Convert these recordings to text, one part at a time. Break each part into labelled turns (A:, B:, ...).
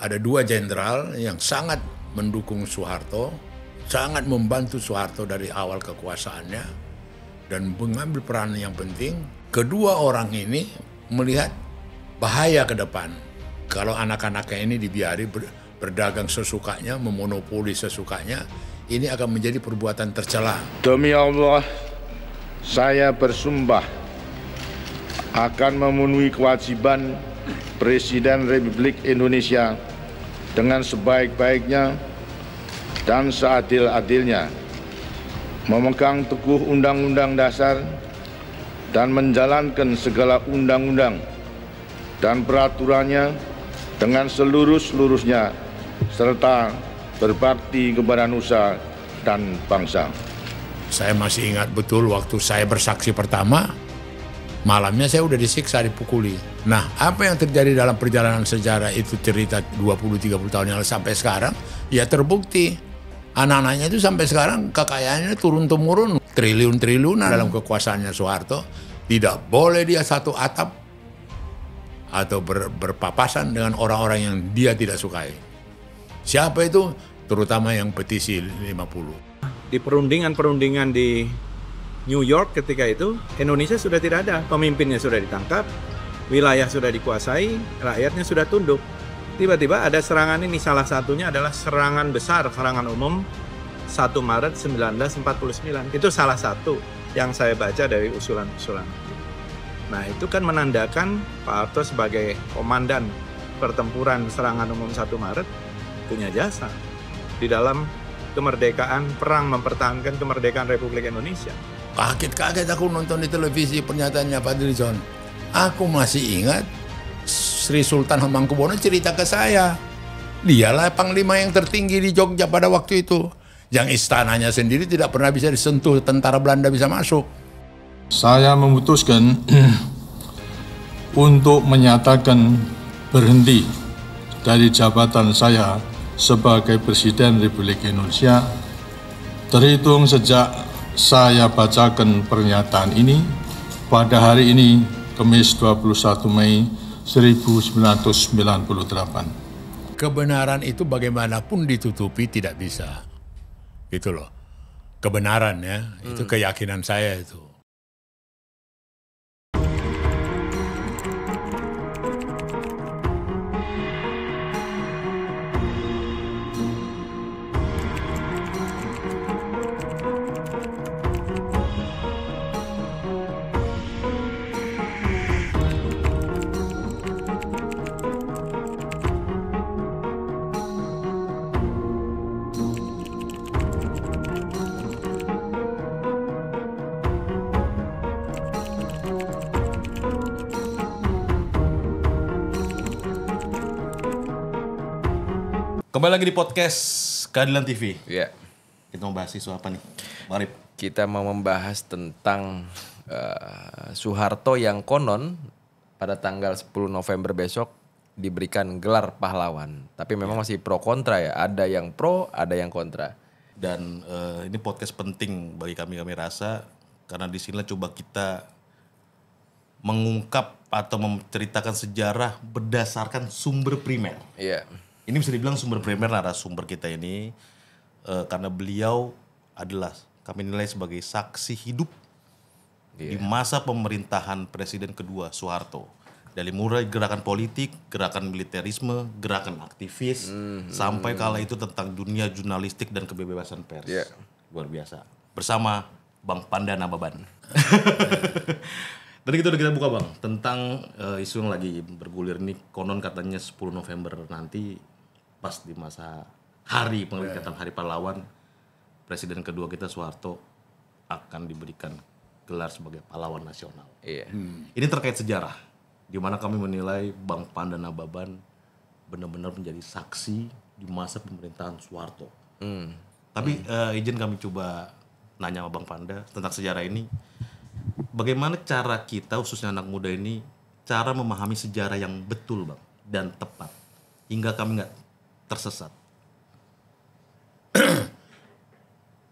A: ada dua jenderal yang sangat mendukung Soeharto, sangat membantu Soeharto dari awal kekuasaannya, dan mengambil peran yang penting. Kedua orang ini melihat bahaya ke depan. Kalau anak-anaknya ini dibiari berdagang sesukanya, memonopoli sesukanya, ini akan menjadi perbuatan tercela.
B: Demi Allah, saya bersumpah akan memenuhi kewajiban Presiden Republik Indonesia dengan sebaik-baiknya dan seadil-adilnya, memegang teguh Undang-Undang Dasar dan menjalankan segala undang-undang dan peraturannya dengan seluruh-seluruhnya, serta berbakti kepada nusa dan bangsa.
A: Saya masih ingat betul waktu saya bersaksi pertama, malamnya saya udah disiksa, dipukuli. Nah, apa yang terjadi dalam perjalanan sejarah itu, cerita 20-30 tahun yang lalu sampai sekarang, ya terbukti. Anak-anaknya itu sampai sekarang kekayaannya turun-temurun, triliun-triliunan dalam kekuasaannya Soeharto. Tidak boleh dia satu atap atau berpapasan dengan orang-orang yang dia tidak sukai. Siapa itu? Terutama yang petisi 50.
C: Di perundingan-perundingan di New York ketika itu, Indonesia sudah tidak ada. Pemimpinnya sudah ditangkap, wilayah sudah dikuasai, rakyatnya sudah tunduk. Tiba-tiba ada serangan ini, salah satunya adalah serangan besar, serangan umum 1 Maret 1949. Itu salah satu yang saya baca dari usulan-usulan. Nah, itu kan menandakan Pak Harto sebagai komandan pertempuran serangan umum 1 Maret punya jasa di dalam kemerdekaan, perang mempertahankan kemerdekaan Republik Indonesia.
A: Kaget-kaget aku nonton di televisi pernyataannya Pak Fadlizon. Aku masih ingat Sri Sultan Hamengkubuwono cerita ke saya. Dialah panglima yang tertinggi di Jogja pada waktu itu. Yang istananya sendiri tidak pernah bisa disentuh, tentara Belanda bisa masuk.
B: Saya memutuskan untuk menyatakan berhenti dari jabatan saya sebagai Presiden Republik Indonesia terhitung sejak saya bacakan pernyataan ini pada hari ini, Kamis 21 Mei 1998.
A: Kebenaran itu bagaimanapun ditutupi tidak bisa. Gitu loh. Kebenaran ya, itu keyakinan saya itu.
D: Kembali lagi di podcast Keadilan TV.
E: Iya.
D: Kita mau bahas isu apa nih, Marip?
E: Kita mau membahas tentang Soeharto yang konon pada tanggal 10 November besok diberikan gelar pahlawan. Tapi memang masih pro kontra ya. Ada yang pro, ada yang kontra.
D: Dan ini podcast penting bagi kami rasa, karena di sini coba kita mengungkap atau menceritakan sejarah berdasarkan sumber primer.
E: Iya.
D: Ini bisa dibilang sumber primer narasumber kita ini, karena beliau adalah kami nilai sebagai saksi hidup di masa pemerintahan Presiden kedua Soeharto. Dari mulai gerakan politik, gerakan militerisme, gerakan aktivis, sampai kala itu tentang dunia jurnalistik dan kebebasan pers.
E: Yeah.
D: Luar biasa. Bersama Bang Pandana Baban. Tadi kita buka Bang, tentang isu yang lagi bergulir ini, konon katanya 10 November nanti, pas di masa hari peringatan Hari Pahlawan, Presiden kedua kita Soeharto akan diberikan gelar sebagai pahlawan nasional.
E: Iya.
D: Ini terkait sejarah, di mana kami menilai Bang Pandana Baban benar-benar menjadi saksi di masa pemerintahan Soeharto. Tapi izin kami coba nanya sama Bang Panda tentang sejarah ini. Bagaimana cara kita, khususnya anak muda ini, cara memahami sejarah yang betul Bang dan tepat, hingga kami nggak tersesat?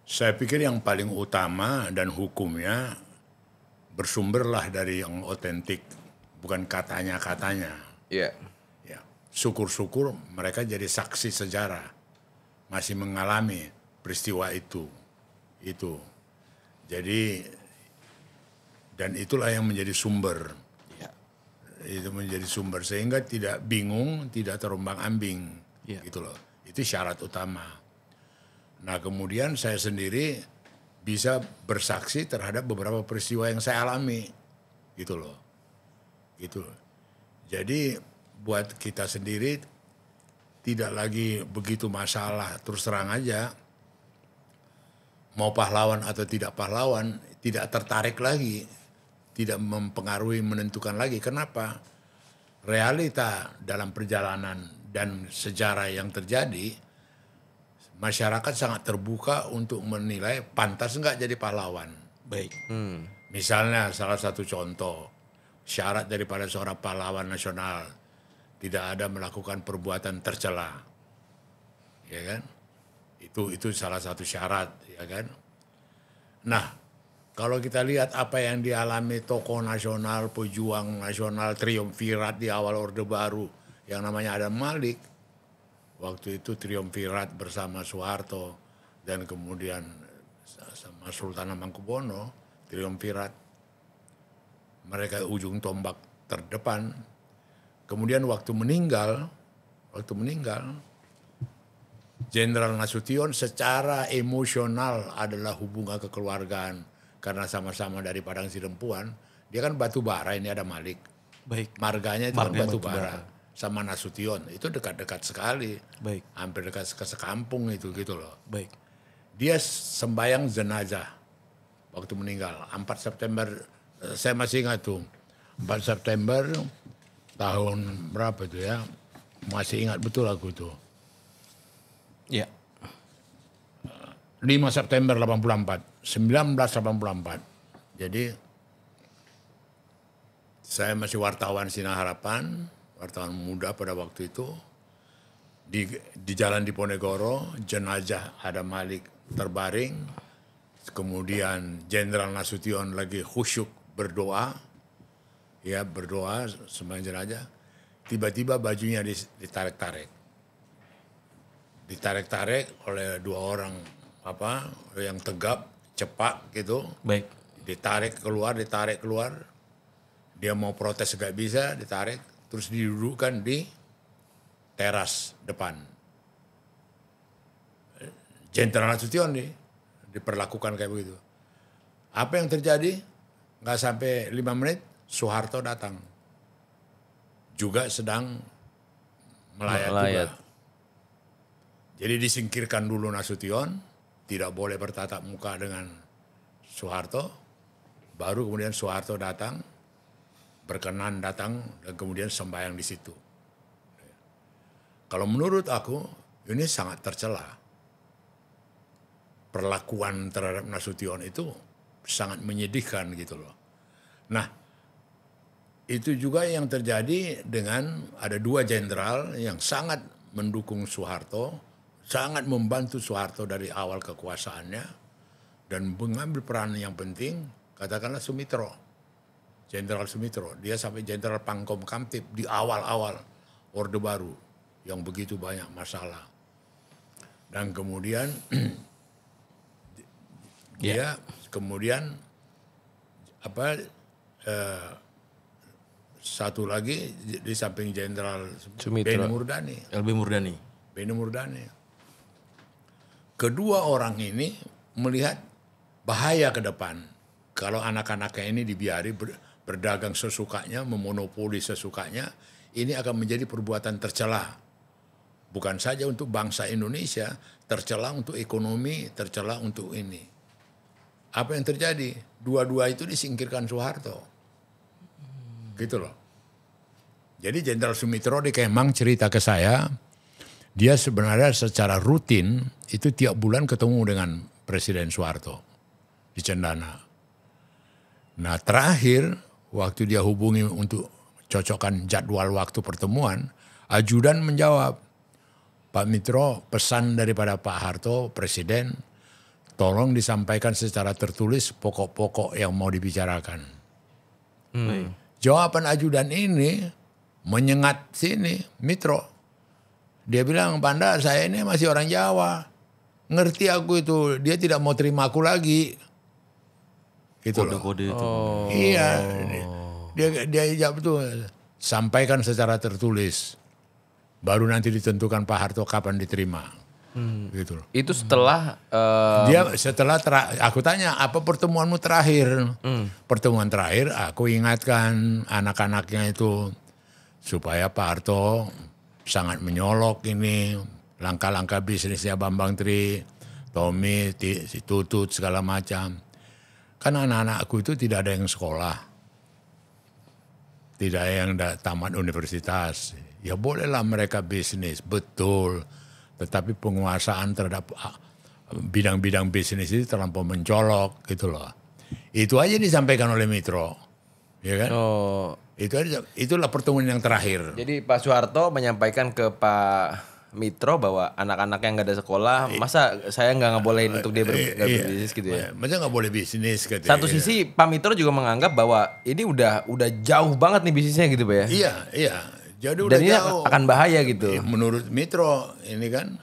A: Saya pikir yang paling utama dan hukumnya bersumberlah dari yang otentik, bukan katanya-katanya.
E: Iya.
A: Ya. syukur-syukur mereka jadi saksi sejarah, masih mengalami peristiwa itu. Jadi dan itulah yang menjadi sumber. Itu menjadi sumber sehingga tidak bingung, tidak terombang-ambing, gitu loh. Itu syarat utama. Nah kemudian saya sendiri bisa bersaksi terhadap beberapa peristiwa yang saya alami, gitu loh. Gitu. Jadi buat kita sendiri tidak lagi begitu masalah, terus terang aja mau pahlawan atau tidak pahlawan tidak tertarik lagi. Tidak mempengaruhi, menentukan lagi. Kenapa? Realita dalam perjalanan dan sejarah yang terjadi, masyarakat sangat terbuka untuk menilai pantas enggak jadi pahlawan.
D: Baik.
A: Misalnya salah satu contoh, syarat daripada seorang pahlawan nasional tidak ada melakukan perbuatan tercela. Ya kan? Itu salah satu syarat, ya kan? Nah, kalau kita lihat apa yang dialami tokoh nasional, pejuang nasional, triumvirat di awal Orde Baru yang namanya Adam Malik. Waktu itu triumvirat bersama Soeharto dan kemudian sama Sultan Hamengkubuwono, triumvirat. Mereka ujung tombak terdepan. Kemudian waktu meninggal Jenderal Nasution secara emosional adalah hubungan kekeluargaan. Karena sama-sama dari Padang Sidempuan, dia kan batu bara, ini ada Malik.
D: Baik.
A: Marganya itu kan batu bara. Sama Nasution, itu dekat-dekat sekali.
D: Baik.
A: Hampir dekat ke sekampung itu gitu loh.
D: Baik.
A: Dia sembayang jenazah waktu meninggal. 4 September, saya masih ingat tuh. 4 September tahun berapa itu ya. Masih ingat betul aku tuh.
D: Ya.
A: 5 September 1984. Jadi saya masih wartawan Sinar Harapan, wartawan muda pada waktu itu. Di Jalan Diponegoro, jenazah Adam Malik terbaring. Kemudian Jenderal Nasution lagi khusyuk berdoa. Ya, berdoa sembahyang jenazah. Tiba-tiba bajunya ditarik-tarik. Ditarik-tarik oleh dua orang yang tegap, cepat gitu.
D: Baik.
A: Ditarik keluar. Dia mau protes gak bisa, ditarik. Terus didudukkan di teras depan. Jenderal Nasution diperlakukan kayak begitu. Apa yang terjadi? Gak sampai 5 menit, Soeharto datang. Juga sedang melayat juga. Jadi disingkirkan dulu Nasution. Tidak boleh bertatap muka dengan Soeharto, baru kemudian Soeharto datang, berkenan datang, dan kemudian sembahyang di situ. Kalau menurut aku, ini sangat tercela. Perlakuan terhadap Nasution itu sangat menyedihkan gitu loh. Nah, itu juga yang terjadi dengan ada 2 jenderal yang sangat mendukung Soeharto, sangat membantu Soeharto dari awal kekuasaannya dan mengambil peran yang penting, katakanlah Sumitro, Jenderal Sumitro, dia sampai Jenderal Pangkom Kamtib di awal-awal Orde Baru yang begitu banyak masalah. Dan kemudian dia kemudian satu lagi di samping Jenderal Beni Murdani. Kedua orang ini melihat bahaya ke depan. Kalau anak-anaknya ini dibiari berdagang sesukanya, memonopoli sesukanya, ini akan menjadi perbuatan tercela. Bukan saja untuk bangsa Indonesia, tercela untuk ekonomi, tercela untuk ini. Apa yang terjadi? Dua-dua itu disingkirkan Soeharto. Gitu loh. Jadi Jenderal Sumitro di Kemang cerita ke saya, dia sebenarnya secara rutin itu tiap bulan ketemu dengan Presiden Soeharto di Cendana. Nah terakhir waktu dia hubungi untuk cocokkan jadwal waktu pertemuan, ajudan menjawab, Pak Mitro, pesan daripada Pak Harto, Presiden, tolong disampaikan secara tertulis pokok-pokok yang mau dibicarakan. Jawaban ajudan ini menyengat sini, Mitro, Dia bilang, Panda saya ini masih orang Jawa. Ngerti aku itu, dia tidak mau terima aku lagi. Gitu loh.
D: Kode-kode itu.
A: Iya, dia jawab itu, sampaikan secara tertulis. Baru nanti ditentukan Pak Harto kapan diterima. Gitu loh.
E: Itu setelah
A: Dia setelah aku tanya apa pertemuanmu terakhir? Pertemuan terakhir aku ingatkan anak-anaknya itu supaya Pak Harto sangat menyolok ini langkah-langkah bisnisnya Bambang Tri, Tommy, si Tutut segala macam. Kan anak-anakku itu tidak ada yang sekolah, tidak ada yang tamat universitas. Ya bolehlah mereka bisnis, betul. Tetapi penguasaan terhadap bidang-bidang bisnis itu terlampau mencolok gitu loh. Itu aja disampaikan oleh Mitro. Ya kan? Itulah pertemuan yang terakhir.
E: Jadi Pak Soeharto menyampaikan ke Pak Mitro bahwa anak-anak yang nggak ada sekolah, masa saya nggak ngebolehin untuk dia berbisnis gitu ya?
A: Masa nggak boleh bisnis gitu.
E: Satu sisi Pak Mitro juga menganggap bahwa ini udah jauh banget nih bisnisnya gitu Pak ya?
A: Iya. Jadi udah
E: Dan ini
A: jauh.
E: akan bahaya gitu.
A: Menurut Mitro ini kan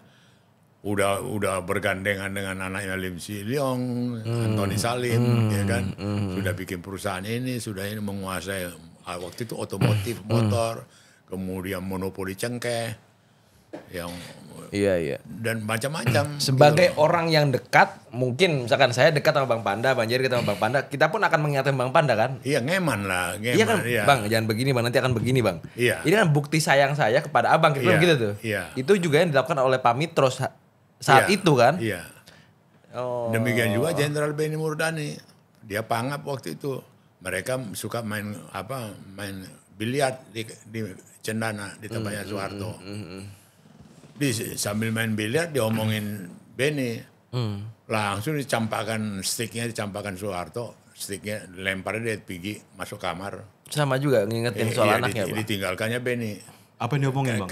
A: udah bergandengan dengan anaknya Lim Si Leong, Antoni Salim, ya kan, sudah bikin perusahaan ini, sudah ini menguasai waktu itu otomotif, motor, kemudian monopoli cengkeh, yang
E: Iya.
A: dan macam-macam.
E: Sebagai orang yang dekat, mungkin misalkan saya dekat sama Bang Panda, Bang Jerry dekat sama Bang Panda, kita pun akan mengingatkan Bang Panda kan?
A: Iya ngeman lah,
E: Iya kan, Bang, jangan begini Bang, nanti akan begini Bang.
A: Iya.
E: Ini kan bukti sayang saya kepada Abang, kita
A: Iya,
E: begitu tuh.
A: iya.
E: Itu juga yang dilakukan oleh Pak Mitro saat itu kan?
A: Iya.
E: Oh.
A: Demikian juga Jenderal Benny Murdani, dia pangap waktu itu. Mereka suka main biliar di Cendana di tempatnya Soeharto. Sambil main biliar diomongin Benny, langsung dicampakkan sticknya Soeharto, sticknya lempar dia pergi masuk kamar.
E: Sama juga ngingetin soal anaknya Bang.
A: Ditinggalkannya Benny.
D: Apa yang diomongin Bang?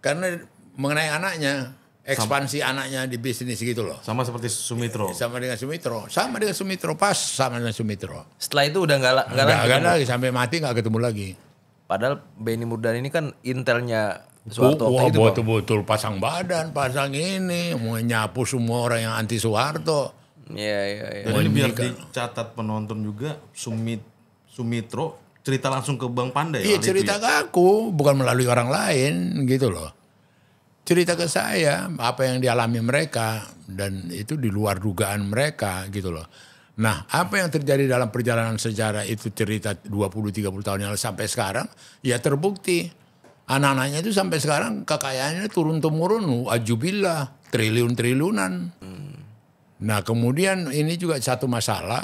A: Karena mengenai anaknya, ekspansi anaknya di bisnis gitu loh.
D: Sama seperti Sumitro.
A: Sama dengan Sumitro, sama dengan Sumitro.
E: Setelah itu udah nggak
A: Nggak lagi, sampai mati nggak ketemu lagi.
E: Padahal Benny Murdani ini kan intelnya Soeharto
A: Wah,
E: itu Bang.
A: betul-betul pasang badan, pasang ini, mau nyapu semua orang yang anti Soeharto.
E: Iya.
D: Dan ini biar dicatat penonton juga, Sumitro cerita langsung ke Bang Panda ya?
A: Iya, cerita ke aku, bukan melalui orang lain gitu loh. Cerita ke saya apa yang dialami mereka dan itu di luar dugaan mereka gitu loh. Nah, apa yang terjadi dalam perjalanan sejarah itu cerita 20-30 tahun yang lalu sampai sekarang ya terbukti. Anak-anaknya itu sampai sekarang kekayaannya turun-temurun, ajubillah, triliun-triliunan. Nah, kemudian ini juga satu masalah.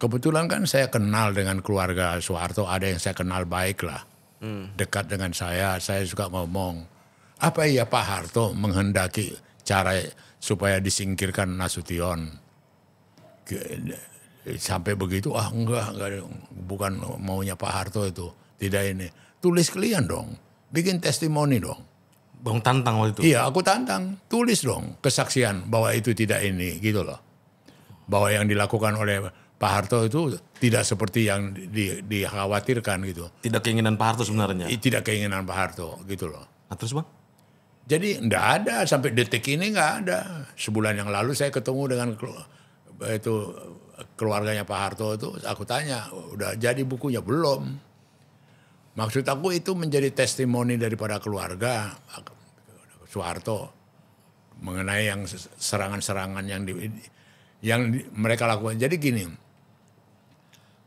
A: Kebetulan kan saya kenal dengan keluarga Soeharto, ada yang saya kenal baik lah. Dekat dengan saya suka ngomong, apa iya Pak Harto menghendaki cara supaya disingkirkan Nasution? Sampai begitu, enggak, bukan maunya Pak Harto itu, tidak ini. Tulis kalian dong, bikin testimoni dong.
D: Bang tantang waktu itu?
A: Iya, aku tantang, tulis dong kesaksian bahwa itu tidak ini, gitu loh. Bahwa yang dilakukan oleh Pak Harto itu tidak seperti yang dikhawatirkan gitu.
D: Tidak keinginan Pak Harto sebenarnya?
A: Tidak keinginan Pak Harto, gitu loh.
D: Nah, terus Bang?
A: Jadi enggak ada, sampai detik ini enggak ada. Sebulan yang lalu saya ketemu dengan keluarganya Pak Harto itu, aku tanya, udah jadi bukunya? Belum. Maksud aku itu menjadi testimoni daripada keluarga Soeharto mengenai yang serangan-serangan yang mereka lakukan. Jadi gini,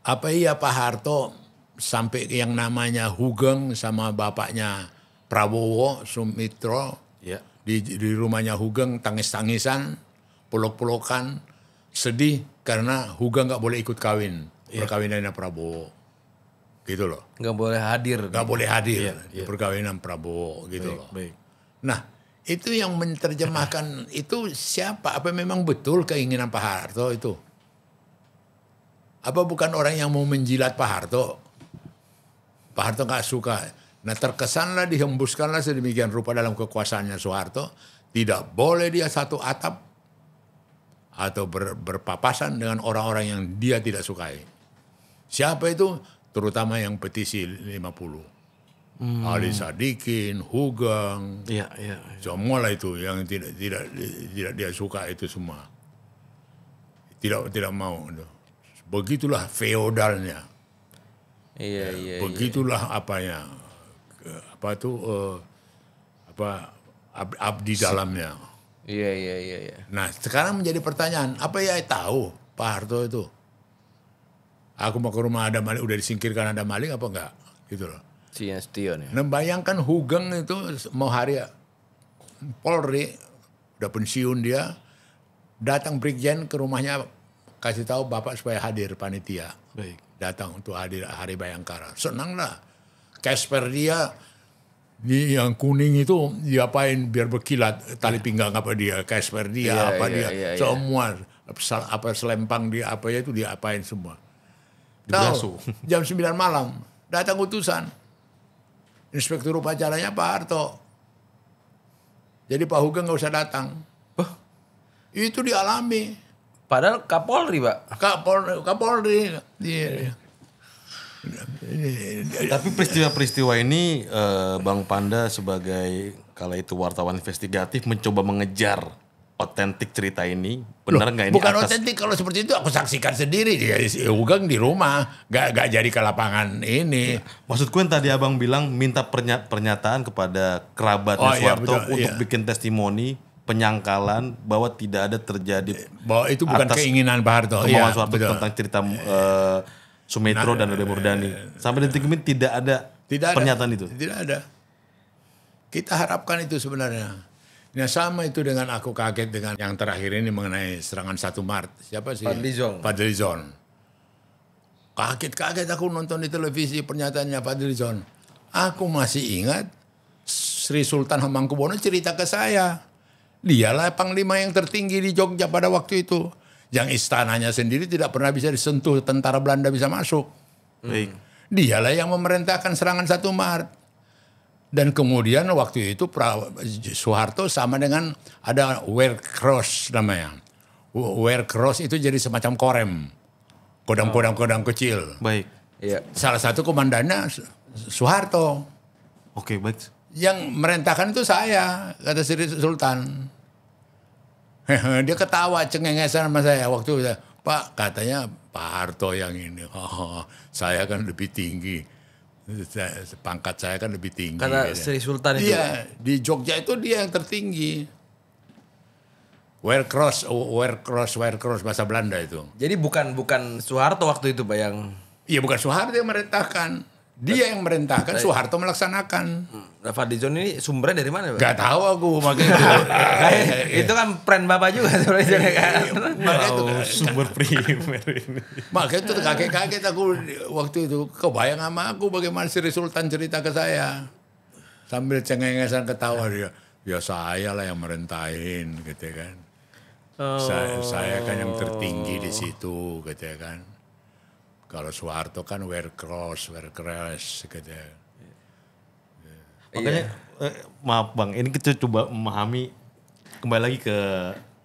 A: apa iya Pak Harto sampai yang namanya hugeng sama bapaknya Prabowo Sumitro
D: ya.
A: di rumahnya hugeng, tangis-tangisan, peluk-pelukan, sedih karena hugeng nggak boleh ikut kawin perkawinannya Prabowo. Gitu loh.
E: Nggak boleh hadir.
A: Nggak boleh hadir di perkawinan Prabowo gitu loh.
D: Baik.
A: Nah, itu yang menerjemahkan itu siapa? Apa memang betul keinginan Pak Harto itu? Apa bukan orang yang mau menjilat Pak Harto? Pak Harto nggak suka. Nah, terkesanlah dihembuskanlah sedemikian rupa dalam kekuasaannya Soeharto. Tidak boleh dia satu atap atau berpapasan dengan orang-orang yang dia tidak sukai. Siapa itu? Terutama yang petisi 50. Ali Sadikin, Hugeng,
D: Iya, iya.
A: semua lah itu yang tidak dia suka itu semua. Tidak mau. Begitulah feodalnya.
E: Iya.
A: Begitulah abdi dalamnya.
E: Iya.
A: Nah sekarang menjadi pertanyaan, apa ya tahu Pak Harto itu? Aku mau ke rumah ada maling, udah disingkirkan ada maling apa enggak? Gitu loh.
E: Si Nasution ya.
A: Nah bayangkan Hugeng itu mau hari Polri, udah pensiun dia, datang Brigjen ke rumahnya, kasih tahu Bapak supaya hadir panitia.
D: Baik.
A: Datang untuk hadir Hari Bayangkara. Senang lah. Casper dia, yang kuning itu diapain biar berkilat tali pinggang apa dia, Casper dia, semua selempang dia apa ya itu diapain semua. Tahu, jam 9 malam datang utusan Inspektur Upacaranya Pak Harto. Jadi Pak Hugeng nggak usah datang. Itu dialami.
E: Padahal Kapolri, Pak.
A: Kapolri. Iya.
D: Tapi peristiwa-peristiwa ini Bang Panda sebagai kala itu wartawan investigatif mencoba mengejar otentik cerita ini. Benar nggak ini?
A: Bukan otentik, kalau seperti itu aku saksikan sendiri. Hugeng di rumah, nggak jadi ke lapangan ini.
D: Maksudku yang tadi abang bilang minta pernyataan kepada kerabatnya Soeharto untuk bikin testimoni penyangkalan bahwa tidak ada terjadi.
A: Bahwa itu bukan keinginan Pak Harto.
D: Kemauan Soeharto tentang cerita Sumetro dan Ode Murdani. Sampai detik ini tidak ada pernyataan itu.
A: Tidak ada. Kita harapkan itu sebenarnya. Nah sama itu dengan aku kaget dengan yang terakhir ini mengenai serangan 1 Maret. Siapa sih? Fadlizon. Kaget aku nonton di televisi pernyataannya Fadlizon. Aku masih ingat Sri Sultan Hamengkubuwono cerita ke saya. Dialah panglima yang tertinggi di Jogja pada waktu itu. Yang istananya sendiri tidak pernah bisa disentuh, tentara Belanda bisa masuk.
D: Baik.
A: Dialah yang memerintahkan serangan 1 Maret. Dan kemudian waktu itu Soeharto sama dengan ada Ware Cross namanya. Ware Cross itu jadi semacam korem. Kodam kecil.
D: Baik.
A: Iya. Salah satu komandannya Soeharto.
D: Oke, baik.
A: Yang merintahkan itu saya, kata Sri Sultan. Dia ketawa cengengesan sama saya waktu itu. Pak, katanya Pak Harto yang ini. Saya kan lebih tinggi. Pangkat saya kan lebih tinggi.
E: Karena Sri Sultan itu.
A: Iya, di Jogja itu dia yang tertinggi. Ware Cross bahasa Belanda itu.
E: Jadi bukan Soeharto waktu itu, Pak, yang.
A: Iya, bukan Soeharto yang merintahkan. Dia yang merintahkan, Soeharto melaksanakan.
E: Fadlizon ini sumbernya dari mana, Pak?
A: Gak tahu aku makanya.
E: Itu kan pren Bapak juga sebenarnya kan.
D: Sumber primer ini.
A: Makanya itu kaget aku waktu itu. Kebayang sama aku bagaimana Sri Sultan cerita ke saya. Sambil cengengesan ketawa dia. Ya saya lah yang merentahin gitu kan. Saya kan yang tertinggi di situ gitu kan. Kalau Soeharto kan Ware Cross gitu.
D: Makanya maaf Bang, ini kita coba memahami kembali lagi ke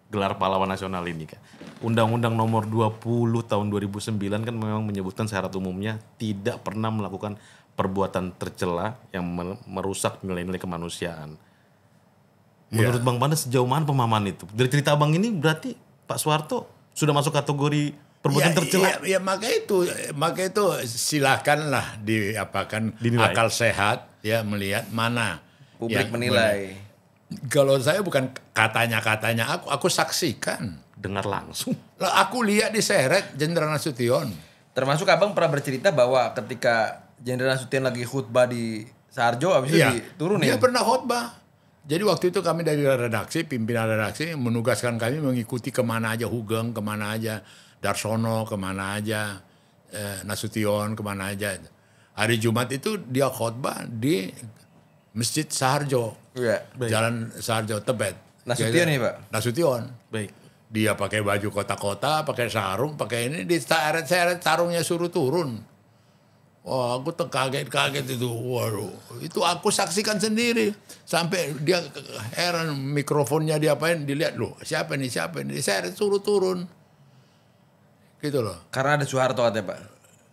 D: gelar pahlawan nasional ini kan. Undang-Undang Nomor 20 tahun 2009 kan memang menyebutkan syarat umumnya tidak pernah melakukan perbuatan tercela yang merusak nilai-nilai kemanusiaan. Menurut Bang Panda sejauh mana pemahaman itu? Dari cerita Abang ini berarti Pak Soeharto sudah masuk kategori perbuatan tercela.
A: Ya maka itu silakanlah dinilai. Akal sehat ya melihat mana
E: publik menilai.
A: Kalau saya bukan katanya aku saksikan,
D: dengar langsung.
A: Aku lihat diseret Jenderal Nasution.
E: Termasuk Abang pernah bercerita bahwa ketika Jenderal Nasution lagi khutbah di Saharjo habis itu diturunin.
A: Dia pernah khutbah. Jadi waktu itu kami dari redaksi, pimpinan redaksi menugaskan kami mengikuti kemana aja Hugeng, kemana aja Darsono, kemana aja Nasution, kemana aja. Hari Jumat itu dia khotbah di Masjid Saharjo, Jalan Saharjo Tebet.
E: Nasution nih Pak?
A: Nasution.
D: Baik.
A: Dia pakai baju kota-kota, pakai sarung, pakai ini, diseret-seret sarungnya suruh turun. Wah, aku kaget itu. Waduh, itu aku saksikan sendiri. Sampai dia heran, mikrofonnya diapain, dilihat loh. Siapa nih? Diseret suruh turun. Gitu loh.
E: Karena ada Soeharto katanya Pak?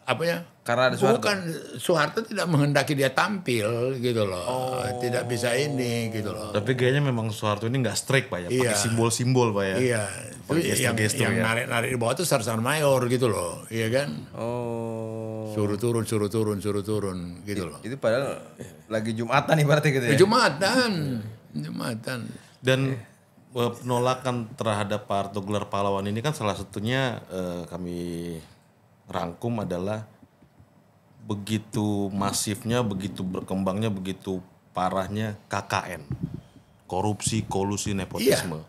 A: apa ya?
E: Karena ada Soeharto.
A: Bukan, Soeharto tidak menghendaki dia tampil gitu loh. Tidak bisa ini gitu loh.
D: Tapi kayaknya memang Soeharto ini nggak strike Pak ya,
A: Iya.
D: pakai simbol-simbol Pak ya.
A: Iya,
D: Pakai
A: itu yang
D: gestur-gestur ya.
A: narik-narik di bawah itu Sarsan Mayor gitu loh, iya kan?
E: Oh.
A: Suruh turun gitu loh.
E: Itu padahal lagi Jumatan ibaratnya gitu ya.
A: Jumatan.
D: Dan penolakan terhadap Pak Harto gelar pahlawan ini kan salah satunya kami rangkum adalah begitu masifnya, begitu berkembangnya, begitu parahnya KKN. Korupsi, kolusi, nepotisme.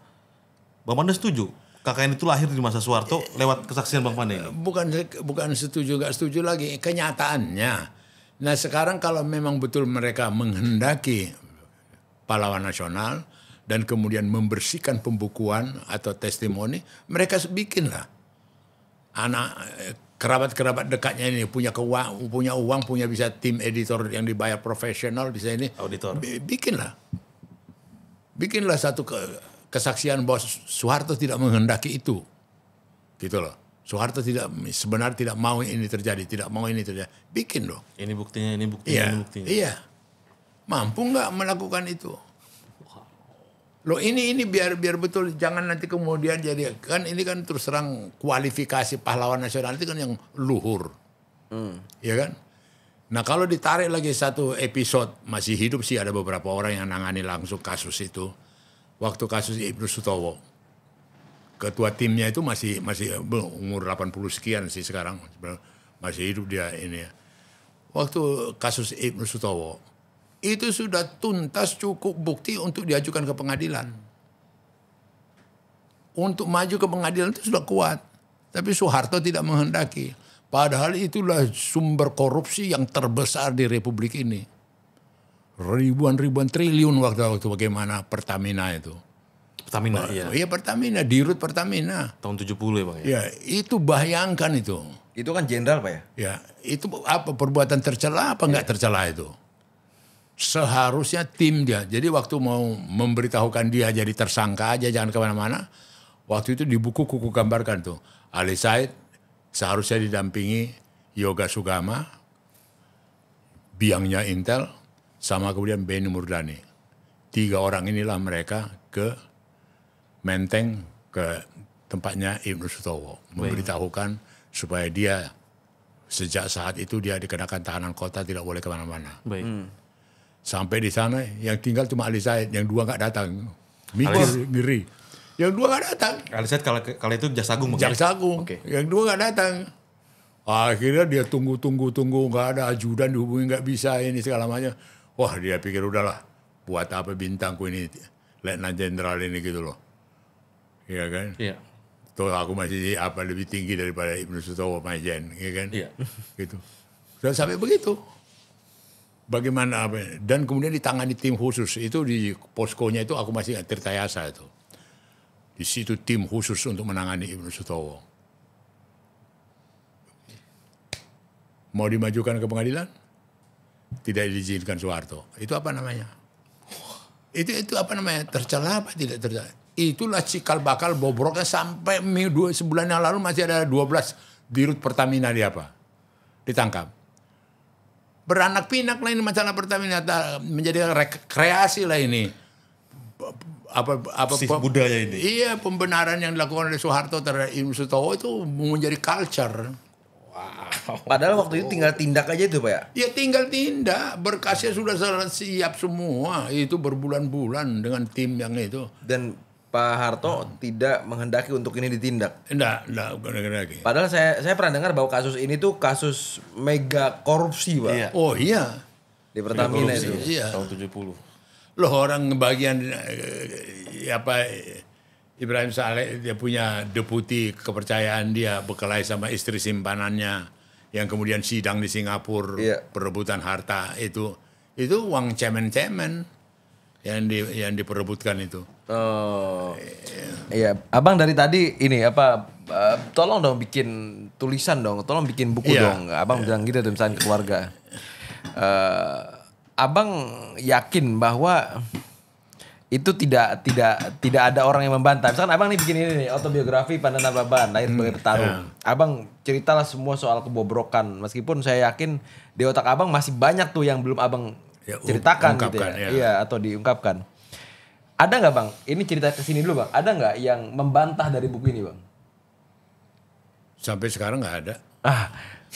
D: Bang Panda setuju? KKN itu lahir di masa Soeharto lewat kesaksian Bang Panda ini?
A: Bukan setuju, gak setuju lagi. Kenyataannya. Nah sekarang kalau memang betul mereka menghendaki pahlawan nasional dan kemudian membersihkan pembukuan atau testimoni, mereka bikinlah. Anak kerabat-kerabat dekatnya ini punya uang, punya bisa tim editor yang dibayar profesional, bisa ini.
D: Auditor.
A: Bikinlah satu kesaksian bahwa Soeharto tidak menghendaki itu. Gitu loh. Soeharto sebenarnya tidak mau ini terjadi, Bikin loh.
D: Ini buktinya.
A: Iya. Mampu nggak melakukan itu? Loh ini biar betul, jangan nanti kemudian jadi kan ini kan terus terang kualifikasi pahlawan nasional itu kan yang luhur, ya kan? Nah kalau ditarik lagi satu episode, masih hidup sih ada beberapa orang yang nangani langsung kasus itu. Waktu kasus Ibnu Sutowo, ketua timnya itu masih umur 80 sekian sih sekarang, masih hidup dia ini ya. Waktu kasus Ibnu Sutowo, itu sudah tuntas cukup bukti untuk diajukan ke pengadilan. Untuk maju ke pengadilan itu sudah kuat. Tapi Soeharto tidak menghendaki. Padahal itulah sumber korupsi yang terbesar di Republik ini. Ribuan triliun waktu bagaimana Pertamina itu.
D: Pertamina, iya.
A: Iya Pertamina, dirut Pertamina.
D: Tahun 70 ya Bang ya?
A: Ya itu bayangkan itu.
E: Itu kan jenderal Pak ya?
A: Ya itu apa perbuatan tercela apa enggak tercela itu? Seharusnya tim dia. Jadi waktu mau memberitahukan dia jadi tersangka aja, jangan kemana-mana. Waktu itu di buku kuku gambarkan tuh. Ali Said seharusnya didampingi Yoga Sugama, biangnya Intel, sama kemudian Benny Murdani. 3 orang inilah mereka ke Menteng, ke tempatnya Ibnu Sutowo. Memberitahukan supaya dia sejak saat itu dia dikenakan tahanan kota, tidak boleh kemana-mana.
D: Baik.
A: Sampai di sana yang tinggal cuma Ali Said, yang 2 nggak datang. Mikir ngeri. Yang 2 nggak datang.
D: Ali Said kalau itu Jaksagung Bang.
A: Jaksagung.
D: Oke.
A: Yang 2 nggak datang. Akhirnya dia tunggu nggak ada ajudan dihubungi, nggak bisa ini segala macam. Wah dia pikir udahlah, buat apa bintangku ini Letnan Jenderal ini gitu loh. Iya kan?
D: Iya.
A: Tuh aku masih lebih tinggi daripada Ibnu Sutowo Majen, iya kan?
D: Iya.
A: Gitu. Dan sampai begitu. Bagaimana apa? Dan kemudian ditangani tim khusus itu di poskonya itu aku masih ingat Tirtayasa itu. Di situ tim khusus untuk menangani Ibnu Sutowo. Mau dimajukan ke pengadilan? Tidak diizinkan Soeharto. Itu apa namanya? Itu apa namanya? Tercela apa tidak tercela? Itulah cikal bakal bobroknya sampai 2 sebulan yang lalu masih ada 12 dirut Pertamina ditangkap. Beranak pinak lah ini masalah Pertamina, menjadi kreasi lah ini.
D: Budaya ini.
A: Iya, pembenaran yang dilakukan oleh Soeharto terhadap Ibnu Sutowo itu menjadi culture.
E: Padahal waktu itu tinggal tindak aja itu Pak ya?
A: Ya tinggal tindak, berkasnya sudah siap semua. Itu berbulan-bulan dengan tim yang itu.
E: Dan Pak Harto tidak menghendaki untuk ini ditindak.
A: Enggak lagi.
E: Padahal saya pernah dengar bahwa kasus ini tuh kasus mega korupsi Pak.
D: Iya.
A: Oh iya.
E: Di Pertamina itu.
A: Iya.
D: Tahun 70.
A: Loh orang bagian Ibrahim Saleh dia punya deputi kepercayaan dia berkelahi sama istri simpanannya yang kemudian sidang di Singapura,
E: iya.
A: Perebutan harta itu uang cemen-cemen yang diperebutkan itu.
E: Oh. Iya, Abang dari tadi ini tolong dong bikin tulisan dong, tolong bikin buku dong. Abang bilang gitu tuh misalnya ke keluarga. Abang yakin bahwa itu tidak ada orang yang membantah. Misalkan abang nih bikin ini nih, autobiografi Pandan Nababan, lahir sebagai petarung. Abang ceritalah semua soal kebobrokan, meskipun saya yakin di otak abang masih banyak tuh yang belum abang ceritakan gitu ya. Iya, atau diungkapkan. Ada nggak bang? Ini cerita kesini dulu bang. Ada nggak yang membantah dari buku ini bang?
A: Sampai sekarang nggak ada.
E: Ah,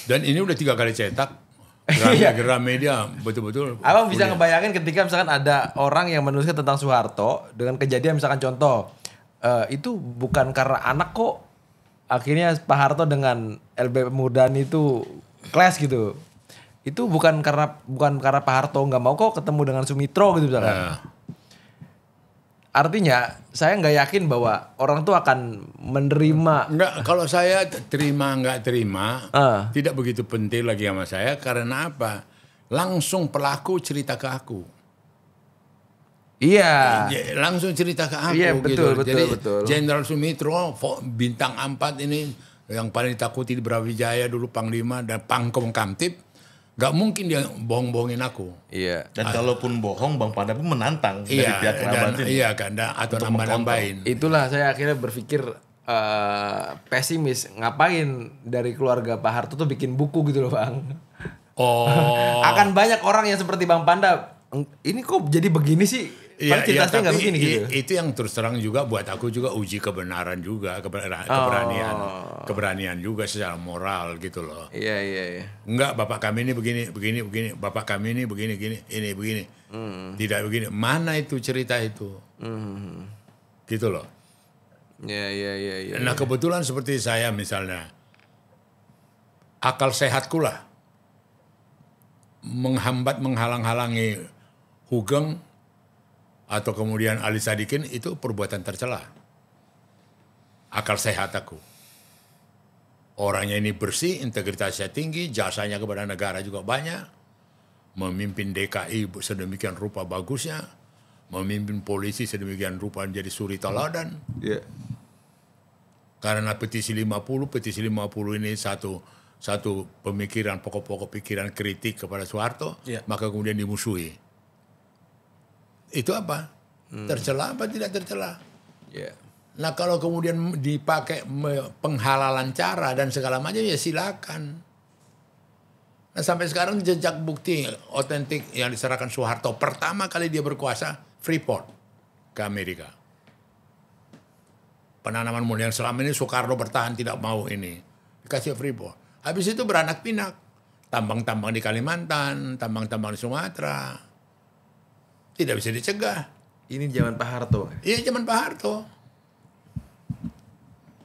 A: Dan ini udah 3 kali cetak. Gramedia betul-betul.
E: Abang bisa ngebayangin ketika misalkan ada orang yang menuliskan tentang Soeharto dengan kejadian misalkan contoh itu bukan karena anak kok akhirnya Pak Harto dengan LB Murdani itu clash gitu. Itu bukan karena Pak Harto nggak mau kok ketemu dengan Sumitro gitu misalkan. Artinya saya nggak yakin bahwa orang tuh akan menerima.
A: Enggak, kalau saya terima nggak terima tidak begitu penting lagi sama saya. Karena apa? Langsung pelaku cerita ke aku.
E: Iya.
A: Langsung cerita ke aku.
E: Iya betul
A: gitu.
E: betul
A: Jadi
E: betul.
A: Jenderal Sumitro bintang 4 ini yang paling ditakuti di Brawijaya dulu Panglima dan Pangkong Kamtip. Gak mungkin dia bohong-bohongin aku.
E: Iya.
D: Dan kalaupun bohong, Bang Panda pun menantang dari pihak kerabat ini.
A: Iya kan, atau nambah-nambahin.
E: Itulah saya akhirnya berpikir pesimis. Ngapain dari keluarga Pak Harto tuh bikin buku gitu loh bang.
A: Oh.
E: Akan banyak orang yang seperti Bang Panda. Ini kok jadi begini sih?
A: Iya,
E: Ceritanya nggak
A: tapi
E: begini gitu.
A: itu yang terus terang juga buat aku juga uji kebenaran juga, keberanian juga secara moral gitu loh.
E: Iya.
A: Enggak, bapak kami ini begini, bapak kami ini begini, ini begini. Tidak begini. Mana itu cerita itu? Gitu loh.
E: Iya.
A: Nah kebetulan seperti saya misalnya, akal sehatku lah menghalang-halangi Hugeng atau kemudian Ali Sadikin itu perbuatan tercela. Akal sehat aku. Orangnya ini bersih, integritasnya tinggi, jasanya kepada negara juga banyak. Memimpin DKI sedemikian rupa bagusnya. Memimpin polisi sedemikian rupa menjadi suri teladan.
E: Iya.
A: Karena petisi 50 ini satu pemikiran, pokok-pokok pikiran kritik kepada Soeharto, maka kemudian dimusuhi. Itu apa? Tercela apa tidak tercela?
E: Iya.
A: Nah kalau kemudian dipakai penghalalan cara dan segala macam ya silakan. Nah sampai sekarang jejak bukti otentik yang diserahkan Soeharto pertama kali dia berkuasa Freeport ke Amerika. Penanaman modal yang selama ini Soekarno bertahan tidak mau ini dikasih Freeport. Habis itu beranak pinak, tambang-tambang di Kalimantan, tambang-tambang di Sumatera. Tidak bisa dicegah.
E: Ini zaman Pak Harto.
A: Iya zaman Pak Harto.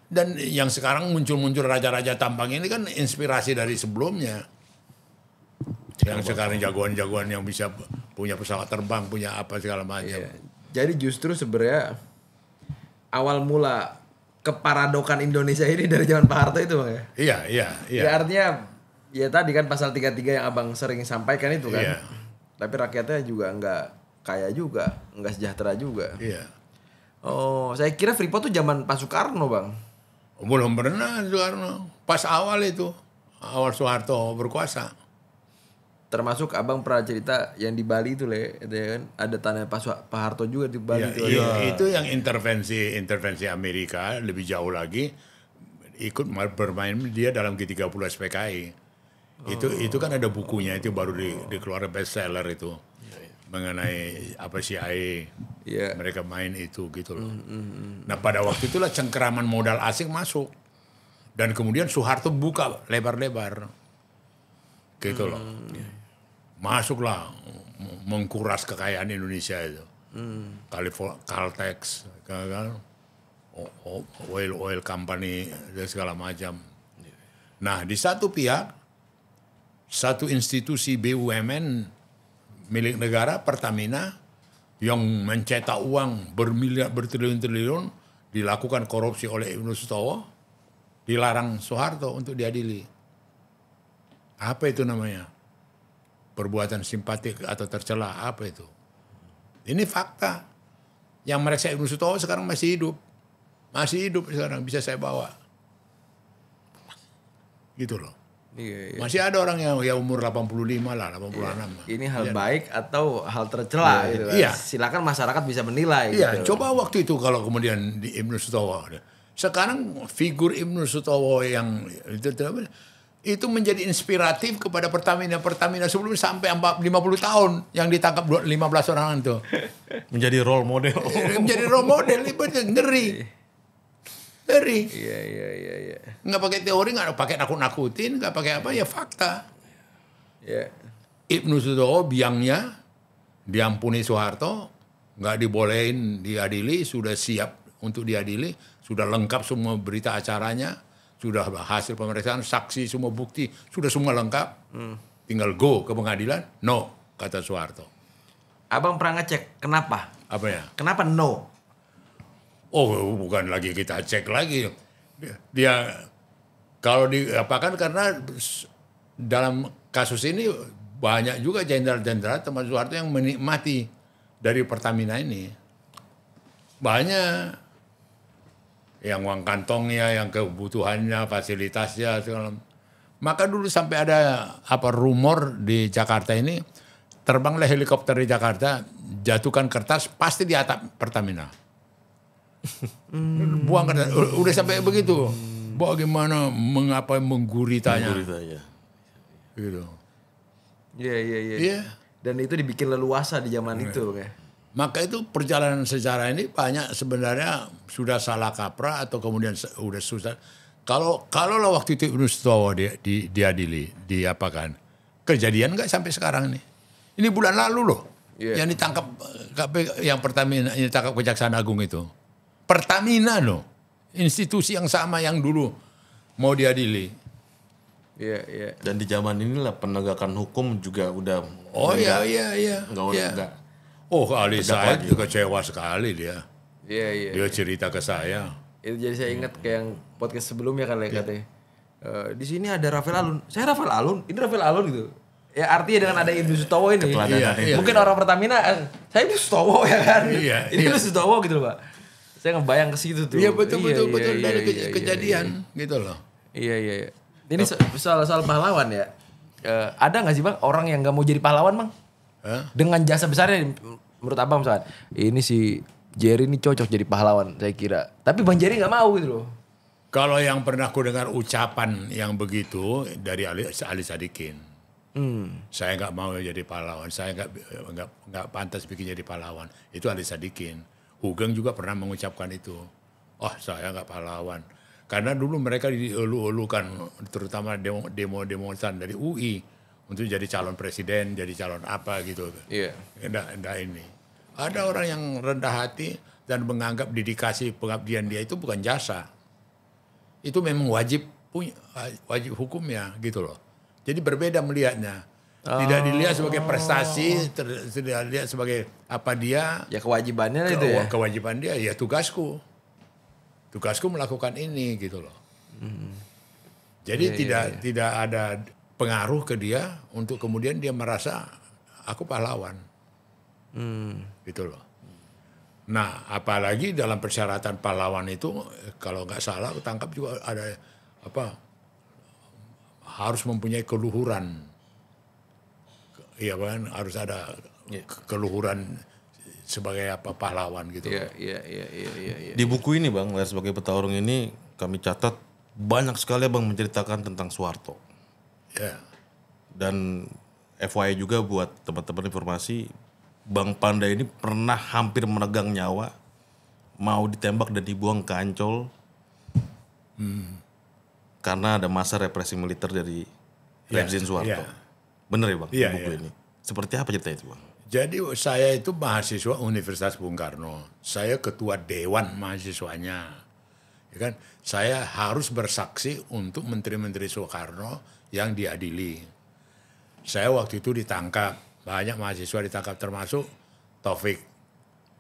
A: Dan yang sekarang muncul-muncul raja-raja tambang ini kan inspirasi dari sebelumnya. Yang sekarang jagoan-jagoan yang bisa punya pesawat terbang, punya apa segala macam.
E: Iya. Jadi justru sebenarnya awal mula keparadokan Indonesia ini dari zaman Pak Harto itu bang ya?
A: Iya.
E: Ya artinya ya tadi kan pasal 33 yang abang sering sampaikan itu kan.
A: Iya.
E: Tapi rakyatnya juga nggak kaya juga, nggak sejahtera juga.
A: Iya.
E: Oh, saya kira Freeport tuh zaman Pak Soekarno bang.
A: Belum pernah Soekarno. Pas awal itu, awal Soeharto berkuasa.
E: Termasuk abang pernah cerita yang di Bali itu kan ada tanah Pak Harto juga di Bali itu.
A: Itu yang intervensi Amerika lebih jauh lagi ikut bermain dia dalam G30 SPKI. Itu kan ada bukunya itu baru dikeluarkan bestseller itu. Mengenai apa CIA, mereka main itu gitu loh. Nah pada waktu itulah cengkeraman modal asing masuk dan kemudian Soeharto buka lebar-lebar, gitu loh. Masuklah mengkuras kekayaan Indonesia itu, Caltex, oil company dan segala macam. Nah di satu pihak, satu institusi BUMN milik negara Pertamina yang mencetak uang bertriliun-triliun dilakukan korupsi oleh Ibnu Sutowo, dilarang Soeharto untuk diadili. Apa itu namanya? Perbuatan simpatik atau tercela, apa itu? Ini fakta. Yang mereka Ibnu Sutowo sekarang masih hidup. Masih hidup sekarang, bisa saya bawa. Gitu loh.
E: Iya.
A: Masih ada orang yang ya umur 85 lah, 86.
E: Ini hal baik atau hal tercela gitu kan.
A: Iya.
E: Silakan masyarakat bisa menilai
A: Iya,
E: gitu.
A: coba waktu itu kalau kemudian di Ibnu Sutowo. Sekarang figur Ibnu Sutowo yang itu menjadi inspiratif kepada Pertamina sebelum sampai 50 tahun yang ditangkap 15 orang itu.
D: Menjadi role model.
A: Menjadi role model itu ngeri. Ngeri.
E: Iya.
A: Nggak pakai teori, nggak pakai nakut-nakutin, nggak pakai apa, ya fakta.
E: Iya.
A: Ibnu Sutowo biangnya diampuni Soeharto, nggak dibolehin diadili, sudah siap untuk diadili, sudah lengkap semua berita acaranya, sudah hasil pemeriksaan, saksi, semua bukti, sudah semua lengkap. Tinggal go ke pengadilan, no, kata Soeharto.
E: Abang pernah ngecek kenapa?
A: Apa ya?
E: Kenapa no?
A: Oh, bukan lagi kita cek lagi. Dia kalau diapakan karena dalam kasus ini banyak juga jenderal-jenderal termasuk Soeharto yang menikmati dari Pertamina ini. Banyak yang uang kantongnya, yang kebutuhannya, fasilitasnya segala. Maka dulu sampai ada rumor di Jakarta ini, terbanglah helikopter di Jakarta, jatuhkan kertas pasti di atap Pertamina. Buang kertas, udah sampai begitu. Bagaimana mengapa mengguritanya?
D: Ya.
A: Gitu.
E: Iya. Dan itu dibikin leluasa di zaman itu kayak.
A: Maka itu perjalanan sejarah ini banyak sebenarnya sudah salah kaprah atau kemudian udah susah. Kalau lah waktu itu Ibnu Sutowo diadili, diapakan? Kejadian nggak sampai sekarang nih. Ini bulan lalu loh.
E: Yeah.
A: Yang ditangkap yang Pertamina, yang ditangkap Kejaksaan Agung itu. Pertamina loh. Institusi yang sama yang dulu mau diadili.
E: Iya.
D: Dan di zaman inilah penegakan hukum juga udah
A: Iya.
D: Enggak.
A: Oh, Ali Said kecewa sekali dia.
E: Iya.
A: Dia cerita ke saya.
E: Itu jadi saya ingat kayak yang podcast sebelumnya kan katanya. Di sini ada Rafael Alun. Saya Rafael Alun, ini Rafael Alun gitu. Ya artinya dengan ada Ibnu Sutowo ini. Mungkin orang Pertamina, saya Ibnu Sutowo ya kan.
A: Iya,
E: ini Ibnu Sutowo gitu loh, Pak. Saya ngebayang ke situ tuh.
A: Iya betul dari kejadian gitu loh.
E: Iya. Ini soal pahlawan ya. Ada nggak sih Bang orang yang nggak mau jadi pahlawan Bang? Dengan jasa besarnya menurut Abang misalkan. Ini si Jerry ini cocok jadi pahlawan saya kira. Tapi Bang Jerry nggak mau gitu loh.
A: Kalau yang pernah aku dengar ucapan yang begitu dari Ali Sadikin. Saya nggak mau jadi pahlawan. Saya nggak pantas bikin jadi pahlawan. Itu Ali Sadikin. Hugeng juga pernah mengucapkan itu. Oh saya nggak pahlawan. Karena dulu mereka dielu-elukan, terutama demo-demonstran dari UI untuk jadi calon presiden, jadi calon apa gitu.
E: Iya.
A: Enggak ini. Ada orang yang rendah hati dan menganggap dedikasi pengabdian dia itu bukan jasa. Itu memang wajib hukumnya gitu loh. Jadi berbeda melihatnya. Tidak dilihat sebagai prestasi, tidak dilihat sebagai apa dia.
E: Ya kewajibannya itu ya.
A: Kewajiban dia ya tugasku melakukan ini gitu loh. Jadi tidak ada pengaruh ke dia untuk kemudian dia merasa aku pahlawan. Gitu loh. Nah, apalagi dalam persyaratan pahlawan itu kalau nggak salah tangkap juga ada harus mempunyai keluhuran. Iya kan, harus ada keluhuran sebagai pahlawan gitu.
E: Iya.
D: Di buku ini Bang, Layar Sebagai Petarung ini kami catat banyak sekali Bang menceritakan tentang Soeharto.
A: Ya.
D: Dan FYI juga buat teman-teman informasi, Bang Panda ini pernah hampir menegang nyawa, mau ditembak dan dibuang ke Ancol. Karena ada masa represi militer dari rezim Soeharto.
A: Ya.
D: Bener ya Bang,
A: Iya,
D: buku
A: iya.
D: ini. Seperti apa cerita itu Bang?
A: Jadi saya itu mahasiswa Universitas Bung Karno. Saya ketua dewan mahasiswanya. Ya kan? Saya harus bersaksi untuk menteri-menteri Soekarno yang diadili. Saya waktu itu ditangkap. Banyak mahasiswa ditangkap termasuk Taufik